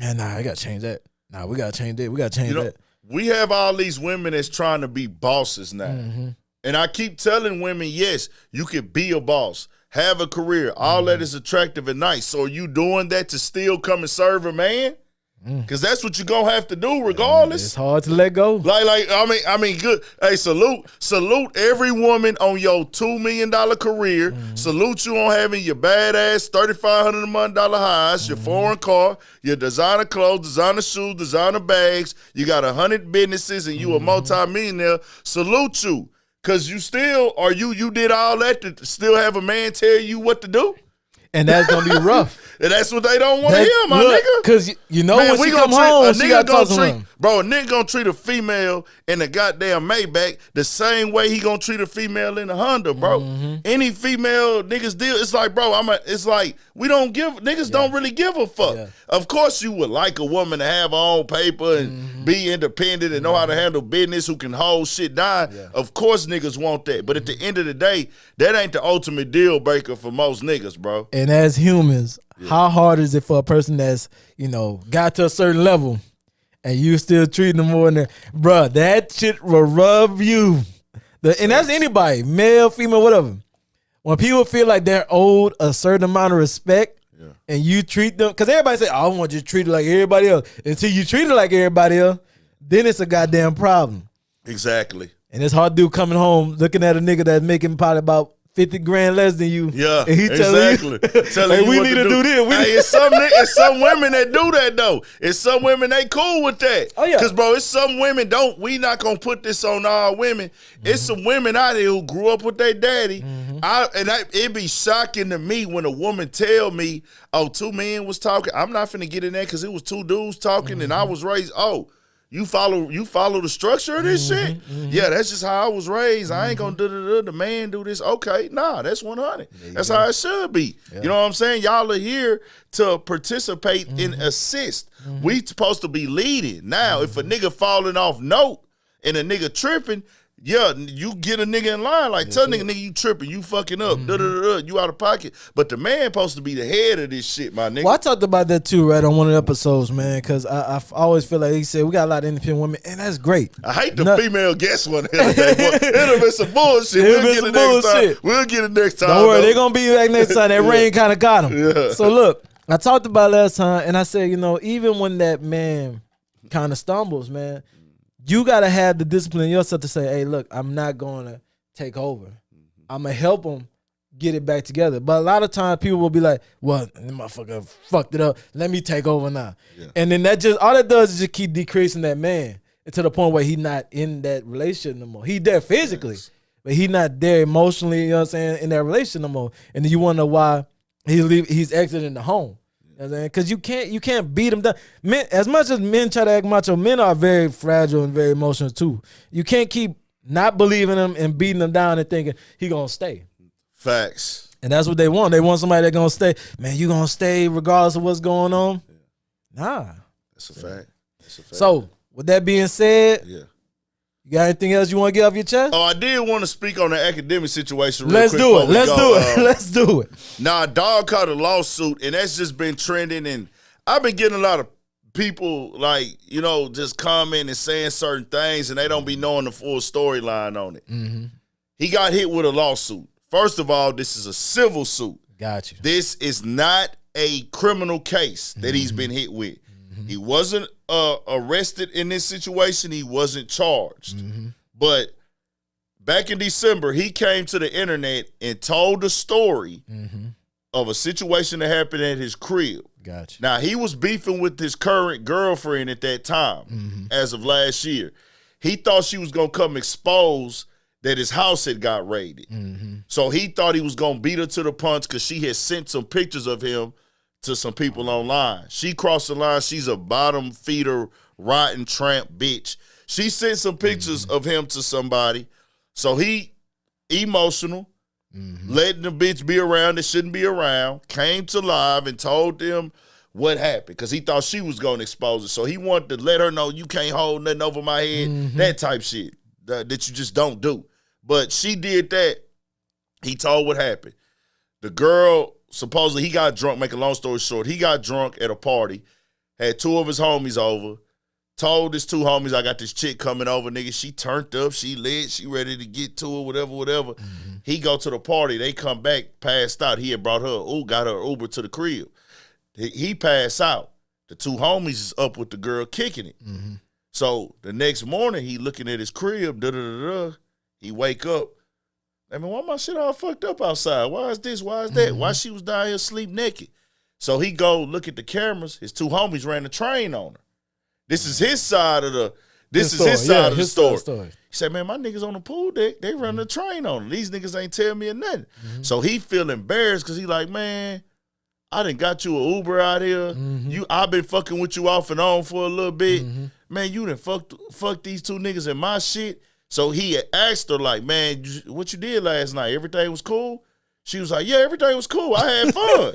I got to change that. Nah, we got to change that. We got to change that. We have all these women that's trying to be bosses now. And I keep telling women, yes, you can be a boss, have a career. All that is attractive and nice. So are you doing that to still come and serve a man? Because that's what you're going to have to do regardless. It's hard to let go. I mean, good. Hey, salute every woman on your $2 million career. Salute you on having your badass $3,500 a month highs, your foreign car, your designer clothes, designer shoes, designer bags. You got 100 businesses and you a multi-millionaire. Salute you. Because you still, you did all that to still have a man tell you what to do? And that's going to be rough. And that's what they don't want to hear, my nigga. Because when she come home, she got to talk to him. Bro, a nigga going to treat a female in a goddamn Maybach the same way he going to treat a female in a Honda, bro. Any female niggas deal, it's like, bro, it's like, we don't give, niggas don't really give a fuck. Of course you would like a woman to have her own paper and be independent and know how to handle business, who can hold shit down. Of course niggas want that. But at the end of the day, that ain't the ultimate deal breaker for most niggas, bro. And as humans, how hard is it for a person that's, got to a certain level and you still treating them more than bruh, that shit will rub you. And that's anybody, male, female, whatever. When people feel like they're owed a certain amount of respect and you treat them, because everybody say, I want you to treat it like everybody else. Until you treat it like everybody else, then it's a goddamn problem. Exactly. And it's hard to do coming home looking at a nigga that's making probably about 50 grand less than you. Yeah, and he exactly. Telling hey, you we what need to do this. Hey, it's some women that do that though. It's some women they cool with that. Oh yeah, because bro, it's some women we not gonna put this on all women. It's some women out there who grew up with their daddy. It be shocking to me when a woman tell me, "Oh, 2 men was talking." I'm not finna get in there because it was 2 dudes talking, and I was raised. Oh. You follow the structure of this shit? Yeah, that's just how I was raised. I ain't gonna do the man do this. Okay, nah, that's 100. That's how it should be. Yeah. You know what I'm saying? Y'all are here to participate and assist. We supposed to be leading. Now, if a nigga falling off note and a nigga tripping, yeah, you get a nigga in line. Like, tell nigga, you tripping, you fucking up, you out of pocket. But the man supposed to be the head of this shit, my nigga. Well, I talked about that too, right, on one of the episodes, man, because I always feel like he said we got a lot of independent women, and that's great. I hate the female guest one. It'll be some bullshit. We'll get it next time. Don't worry, they're going to be back next time. That rain kind of got them. Yeah. So, look, I talked about last time, and I said, even when that man kind of stumbles, man, you got to have the discipline in yourself to say, hey, look, I'm not going to take over. I'm going to help him get it back together. But a lot of times people will be like, well, this motherfucker fucked it up. Let me take over now. Yeah. And then all that does is just keep decreasing that man to the point where he's not in that relationship no more. He's there physically, but he's not there emotionally, you know what I'm saying, in that relationship no more. And then you wonder why he's exiting the home. You know what I'm saying? Because you can't beat them down. Men, as much as men try to act macho, men are very fragile and very emotional too. You can't keep not believing them and beating them down and thinking he gonna stay. Facts. And that's what they want. They want somebody that's gonna stay. Man, you gonna stay regardless of what's going on? Nah. That's a fact. That's a fact. So, with that being said, yeah. You got anything else you want to get off your chest? Oh, I did want to speak on the academic situation real Let's quick. Let's do it. Nah, dog caught a lawsuit, and that's just been trending. And I've been getting a lot of people, like, just commenting and saying certain things, and they don't be knowing the full storyline on it. He got hit with a lawsuit. First of all, this is a civil suit. Got you. This is not a criminal case that he's been hit with. He wasn't arrested in this situation. He wasn't charged. But back in December, he came to the internet and told the story of a situation that happened at his crib. Gotcha. Now, he was beefing with his current girlfriend at that time, as of last year. He thought she was going to come expose that his house had got raided. So he thought he was going to beat her to the punch because she had sent some pictures of him to some people online. She crossed the line. She's a bottom feeder, rotten tramp bitch. She sent some pictures of him to somebody. So he, emotional, letting the bitch be around that shouldn't be around, came to live and told them what happened because he thought she was going to expose it. So he wanted to let her know you can't hold nothing over my head, that type shit that you just don't do. But she did that. He told what happened. The girl, supposedly he got drunk, make a long story short, he got drunk at a party, had 2 of his homies over, told his 2 homies, I got this chick coming over, nigga. She turned up, she lit, she ready to get to it, whatever. He go to the party, they come back, passed out. He had brought her, got her Uber to the crib. He passed out. The 2 homies is up with the girl kicking it. So the next morning, he looking at his crib, he wake up. I mean, why my shit all fucked up outside? Why is this? Why is that? Why she was down here sleep naked? So he go look at the cameras. His 2 homies ran the train on her. This is his side of the side of the story. He said, man, my niggas on the pool deck, they run the train on her. These niggas ain't tell me nothing. So he feel embarrassed because he like, man, I done got you an Uber out here. I've been fucking with you off and on for a little bit. Man, you done fuck these 2 niggas in my shit. So he had asked her, like, man, what you did last night? Everything was cool? She was like, yeah, everything was cool. I had fun.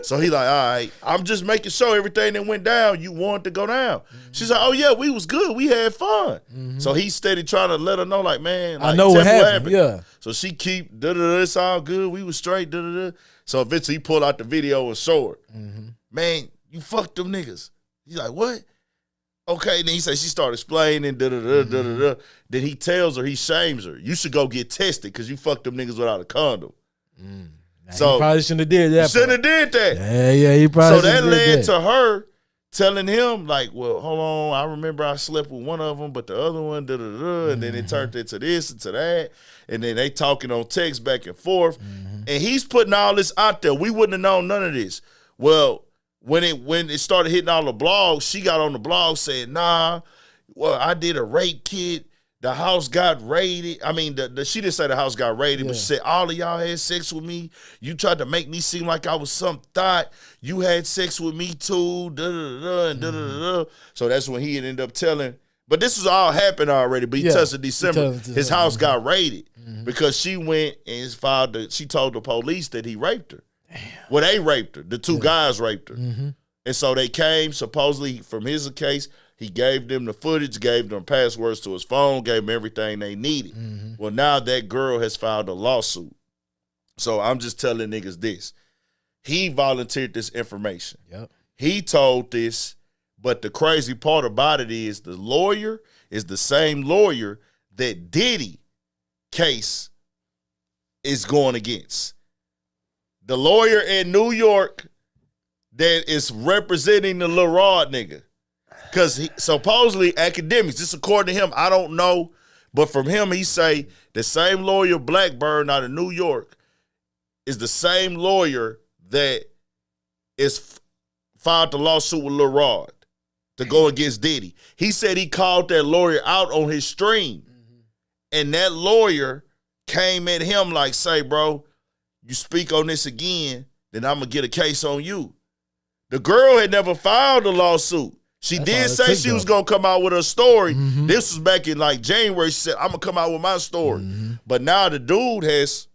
So he like, all right, I'm just making sure everything that went down, you wanted to go down. She's like, oh, yeah, we was good. We had fun. So he steady trying to let her know, like, man, like, I know what happened. Yeah. So she keep, it's all good. We was straight, So eventually he pulled out the video and showed her. Man, you fucked them niggas. He's like, what? Okay, then he said she started explaining, Then he tells her, he shames her. You should go get tested because you fucked them niggas without a condom. So he probably shouldn't have did that. Shouldn't have did that. Yeah, he probably. So that led to her telling him like, well, hold on, I remember I slept with one of them, but the other one, and then it turned into this and to that, and then they talking on text back and forth, and he's putting all this out there. We wouldn't have known none of this. Well, when it started hitting all the blogs, she got on the blog saying, nah, well, I did a rape kit. The house got raided. I mean, she didn't say the house got raided, but she said all of y'all had sex with me. You tried to make me seem like I was some thought. You had sex with me too. So that's when he ended up telling. But this was all happened already. But he touched in December. His house got raided because she went and she told the police that he raped her. Damn. Well, they raped her. The two guys raped her. And so they came, supposedly from his case. He gave them the footage, gave them passwords to his phone, gave them everything they needed. Well, now that girl has filed a lawsuit. So I'm just telling niggas this. He volunteered this information. Yep. He told this, but the crazy part about it is the lawyer is the same lawyer that Diddy case is going against. The lawyer in New York that is representing the Lil Rod nigga. Because supposedly Akademics, just according to him, I don't know, but from him he say the same lawyer Blackburn out of New York is the same lawyer that is filed the lawsuit with Lil Rod to go against Diddy. He said he called that lawyer out on his stream, and that lawyer came at him like, say, bro, you speak on this again, then I'm going to get a case on you. The girl had never filed a lawsuit. She did say she was going to come out with her story. This was back in like January. She said, I'm going to come out with my story. But now the dude he's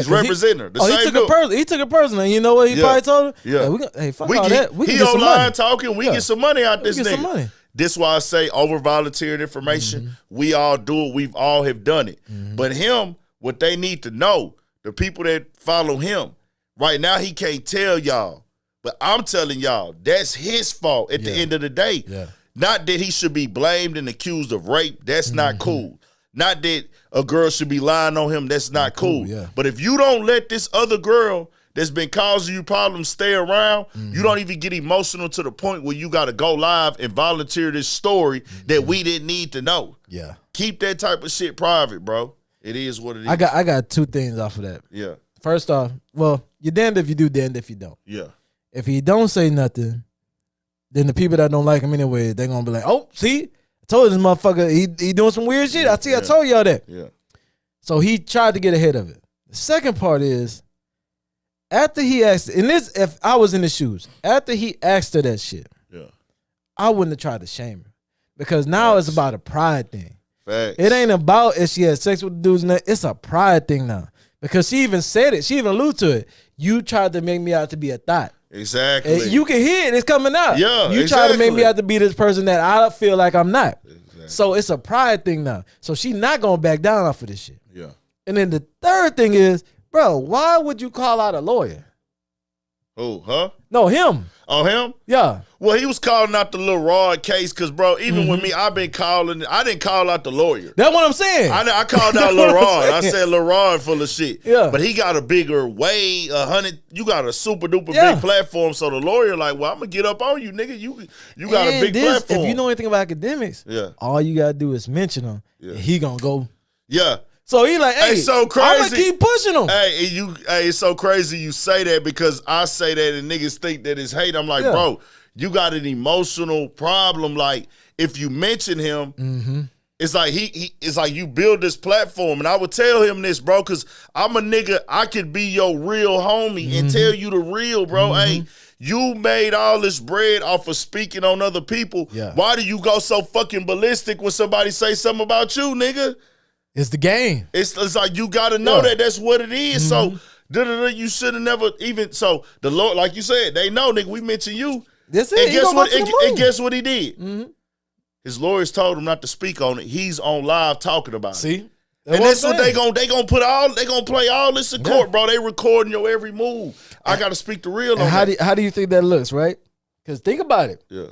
representing her. He took it personal. You know what he probably told her? Yeah. Hey, fuck all that. We can he get some online money. talking. We get some money out this get nigga. some money. This why I say over volunteered information. We all do it. We've all have done it. But him, what they need to know, the people that follow him, right now he can't tell y'all. But I'm telling y'all, that's his fault at the end of the day. Yeah. Not that he should be blamed and accused of rape. That's not cool. Not that a girl should be lying on him. That's not cool. Yeah. But if you don't let this other girl that's been causing you problems stay around, you don't even get emotional to the point where you got to go live and volunteer this story that we didn't need to know. Yeah. Keep that type of shit private, bro. It is what it is. I got two things off of that. Yeah. First off, well, you're damned if you do, damned if you don't. Yeah. If he don't say nothing, then the people that don't like him anyway, they're going to be like, oh, see? I told this motherfucker he doing some weird shit. I told y'all that. Yeah. So he tried to get ahead of it. The second part is, after he asked, and this, if I was in the shoes, after he asked her that shit, I wouldn't have tried to shame her. Because now it's about a pride thing. Facts. It ain't about if she had sex with the dudes. It's a pride thing now. Because she even said it. She even alluded to it. You tried to make me out to be a thought. Exactly. And you can hear it. It's coming out. Yeah, you try to make me out to be this person that I feel like I'm not. Exactly. So it's a pride thing now. So she not going to back down off of this shit. Yeah. And then the third thing is, bro, why would you call out a lawyer? Who, huh? No, him. Oh, him? Yeah. Well, he was calling out the Lil Rod case because, bro, even with me, I didn't call out the lawyer. That's what I'm saying. I called out Lil Rod. I said Lil Rod full of shit. Yeah. But he got a bigger way, you got a super duper big platform. So the lawyer like, well, I'm going to get up on you, nigga. You got a big platform. If you know anything about academics, all you got to do is mention him. Yeah. And he going to go. Yeah. So he like, hey, so crazy. I'm gonna keep pushing him. Hey, it's so crazy you say that because I say that and niggas think that it's hate. I'm like, bro, you got an emotional problem. Like, if you mention him, it's like it's like you build this platform. And I would tell him this, bro, because I'm a nigga, I could be your real homie and tell you the real, bro. Hey, you made all this bread off of speaking on other people. Yeah. Why do you go so fucking ballistic when somebody say something about you, nigga? It's the game. It's like you got to know that that's what it is. So you should have never even. So the Lord, like you said, they know, nigga. We mentioned you. That's it. And guess what he did? His lawyers told him not to speak on it. He's on live talking about it. See, and that's what they gonna play all this in court, bro. They recording your every move. I got to speak the real. How do you think that looks, right? Because think about it. Yeah,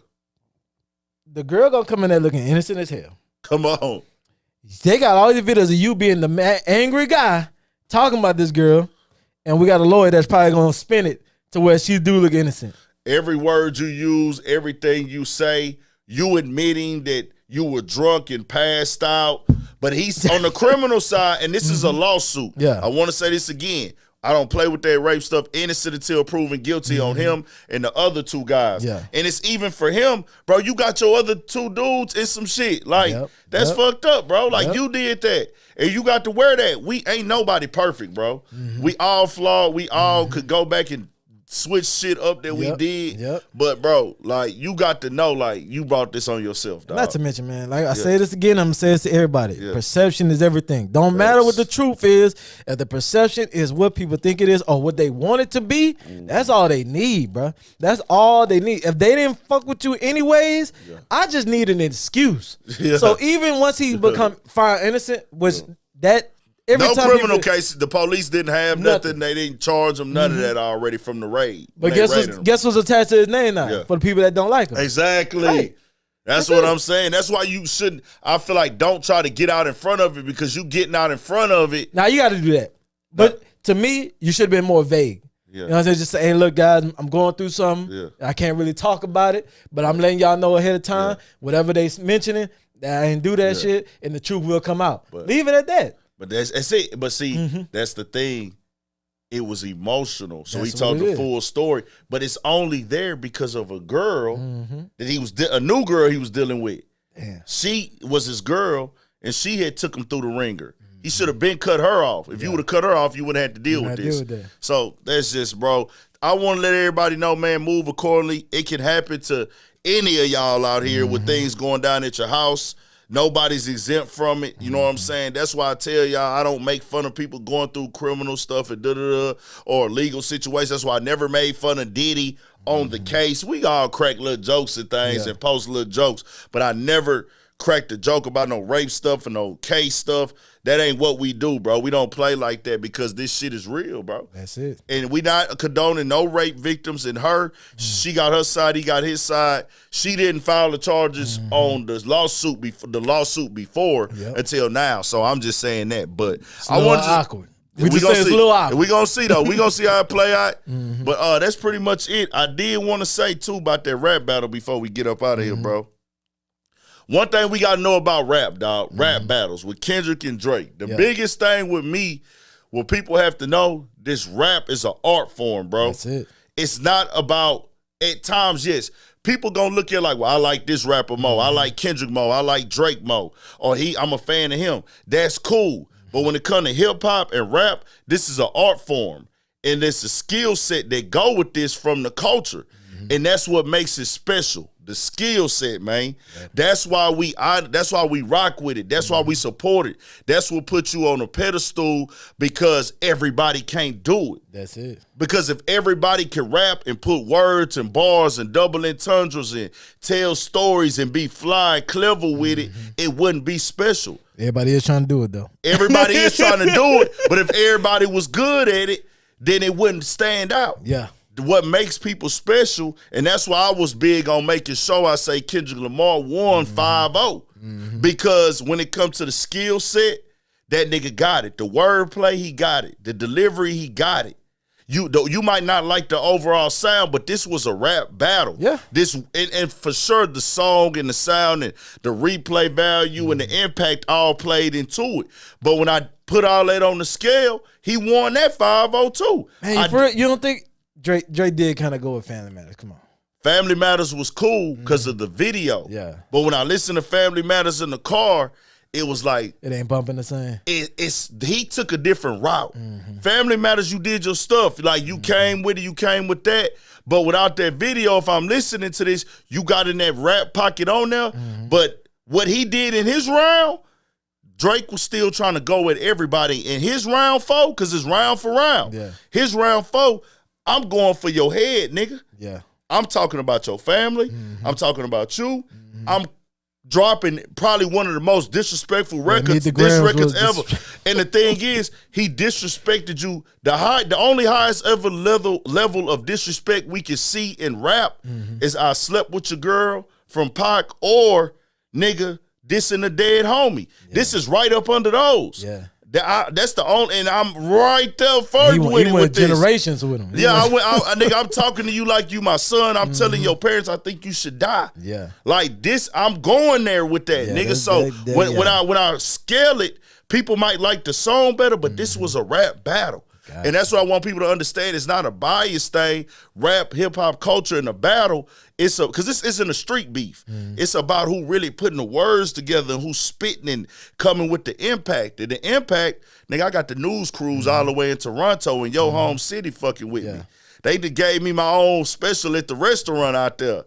the girl gonna come in there looking innocent as hell. Come on. They got all these videos of you being the angry guy talking about this girl, and we got a lawyer that's probably gonna spin it to where she do look innocent. every word you use, everything you say, you admitting that you were drunk and passed out. But he's on the criminal side, and this is a lawsuit. Yeah. I want to say this again. I don't play with that rape stuff. Innocent until proven guilty on him and the other 2 guys. Yeah. And it's even for him, bro. You got your other 2 dudes in some shit. Like, that's fucked up, bro. Like, you did that. And you got to wear that. We ain't nobody perfect, bro. We all flawed. We all could go back and switch shit up that we did. But, bro, like, you got to know, like, you brought this on yourself, dog. Not to mention, man, like I say this again, I'm going to say this to everybody. Perception is everything. Don't matter what the truth is. If the perception is what people think it is or what they want it to be, that's all they need, bro. That's all they need. If they didn't fuck with you anyways, I just need an excuse. So even once he become found innocent, was that... No criminal cases. The police didn't have nothing. They didn't charge him none of that already from the raid. But guess what's attached to his name now? For the people that don't like him. Exactly. Hey, that's what I'm saying. That's why you shouldn't. I feel like don't try to get out in front of it because you getting out in front of it. Now you got to do that. But to me, you should have been more vague. You know what I'm saying? Just say, hey, look, guys, I'm going through something. I can't really talk about it, but I'm letting y'all know ahead of time. Whatever they mentioning, that I didn't do that shit, and the truth will come out. Leave it at that. But that's it. But see, that's the thing. It was emotional. So he told the full story. But it's only there because of a girl that he was a new girl he was dealing with. Damn. She was his girl, and she had took him through the ringer. He should have been cut her off. If you would have cut her off, you wouldn't have had to deal with this. So that's just, bro. I want to let everybody know, man, move accordingly. It can happen to any of y'all out here with things going down at your house. Nobody's exempt from it. You know what I'm saying? That's why I tell y'all I don't make fun of people going through criminal stuff and or legal situations. That's why I never made fun of Diddy on the case. We all crack little jokes and things and post little jokes, but I never cracked a joke about no rape stuff and no case stuff. That ain't what we do, bro. We don't play like that because this shit is real, bro. That's it. And we not condoning no rape victims. And her, she got her side, he got his side. She didn't file the charges on the lawsuit before until now. So I'm just saying that. But it's I want to awkward. We just say it's a little awkward. We gonna see though. We gonna see how it play out. But that's pretty much it. I did want to say too about that rap battle before we get up out of here, bro. One thing we got to know about rap, dog, rap battles with Kendrick and Drake. The biggest thing with me, what people have to know, this rap is an art form, bro. That's it. It's not about, at times, yes, people going to look at like, well, I like this rapper more. I like Kendrick more. I like Drake more. Or I'm a fan of him. That's cool. But when it comes to hip-hop and rap, this is an art form. And it's a skill set that go with this from the culture. And that's what makes it special. The skill set, man. That's why we rock with it. That's why we support it. That's what put you on a pedestal because everybody can't do it. That's it. Because if everybody can rap and put words and bars and double entendres and tell stories and be fly and clever with it, it wouldn't be special. Everybody is trying to do it, though. Everybody is trying to do it, but if everybody was good at it, then it wouldn't stand out. Yeah. What makes people special, and that's why I was big on making sure I say Kendrick Lamar won 5-0. Because when it comes to the skill set, that nigga got it. The wordplay, he got it. The delivery, he got it. You might not like the overall sound, but this was a rap battle. Yeah. And for sure the song and the sound and the replay value and the impact all played into it. But when I put all that on the scale, he won that 5-0 too. Hey, you don't think Drake did kind of go with Family Matters? Come on. Family Matters was cool because of the video. Yeah. But when I listened to Family Matters in the car, it was like it ain't bumping the same. He took a different route. Family Matters, you did your stuff. Like you came with it, you came with that. But without that video, if I'm listening to this, you got in that rap pocket on there. But what he did in his round, Drake was still trying to go at everybody in his round 4, because it's round for round. Yeah. His round 4, I'm going for your head, nigga. Yeah. I'm talking about your family. I'm talking about you. I'm dropping probably one of the most disrespectful records ever. And the thing is, he disrespected you. The only highest ever level of disrespect we can see in rap is I slept with your girl from Pac or nigga dissing a dead homie. This is right up under those. Yeah. That's the only, and I'm right there first with it. With generations with him. Yeah, nigga, I'm talking to you like you my son. I'm telling your parents I think you should die. Yeah, like this, I'm going there with that, nigga. So when I scale it, people might like the song better, but this was a rap battle. And that's what I want people to understand. It's not a bias thing. Rap, hip hop culture in a battle. Because this isn't a street beef. It's about who really putting the words together and who's spitting and coming with the impact. And the impact, nigga, I got the news crews all the way in Toronto and your home city fucking with me. They just gave me my own special at the restaurant out there.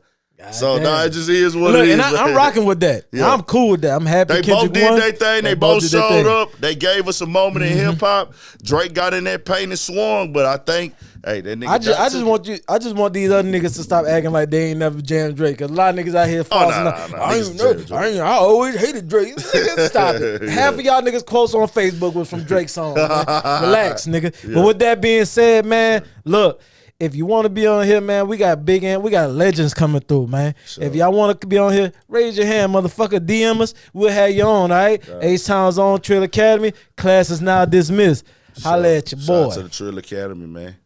So nah, it just is what it is. And I'm rocking with that. Yeah. I'm cool with that. I'm happy. They both did their thing. They both showed up. They gave us a moment in hip hop. Drake got in that paint and swung, but I think, hey, that nigga. I just want these other niggas to stop acting like they ain't never jammed Drake. Cause a lot of niggas out here falsing. I always hated Drake. Stop it. Half of y'all niggas quotes on Facebook was from Drake's song. Relax, nigga. Yeah. But with that being said, man, look. If you want to be on here, man, we got legends coming through, man. Sure. If y'all want to be on here, raise your hand, motherfucker. DM us. We'll have you on, all right? H-Town's on Trill Academy. Class is now dismissed. Holla at your boy. Shout out to the Trill Academy, man.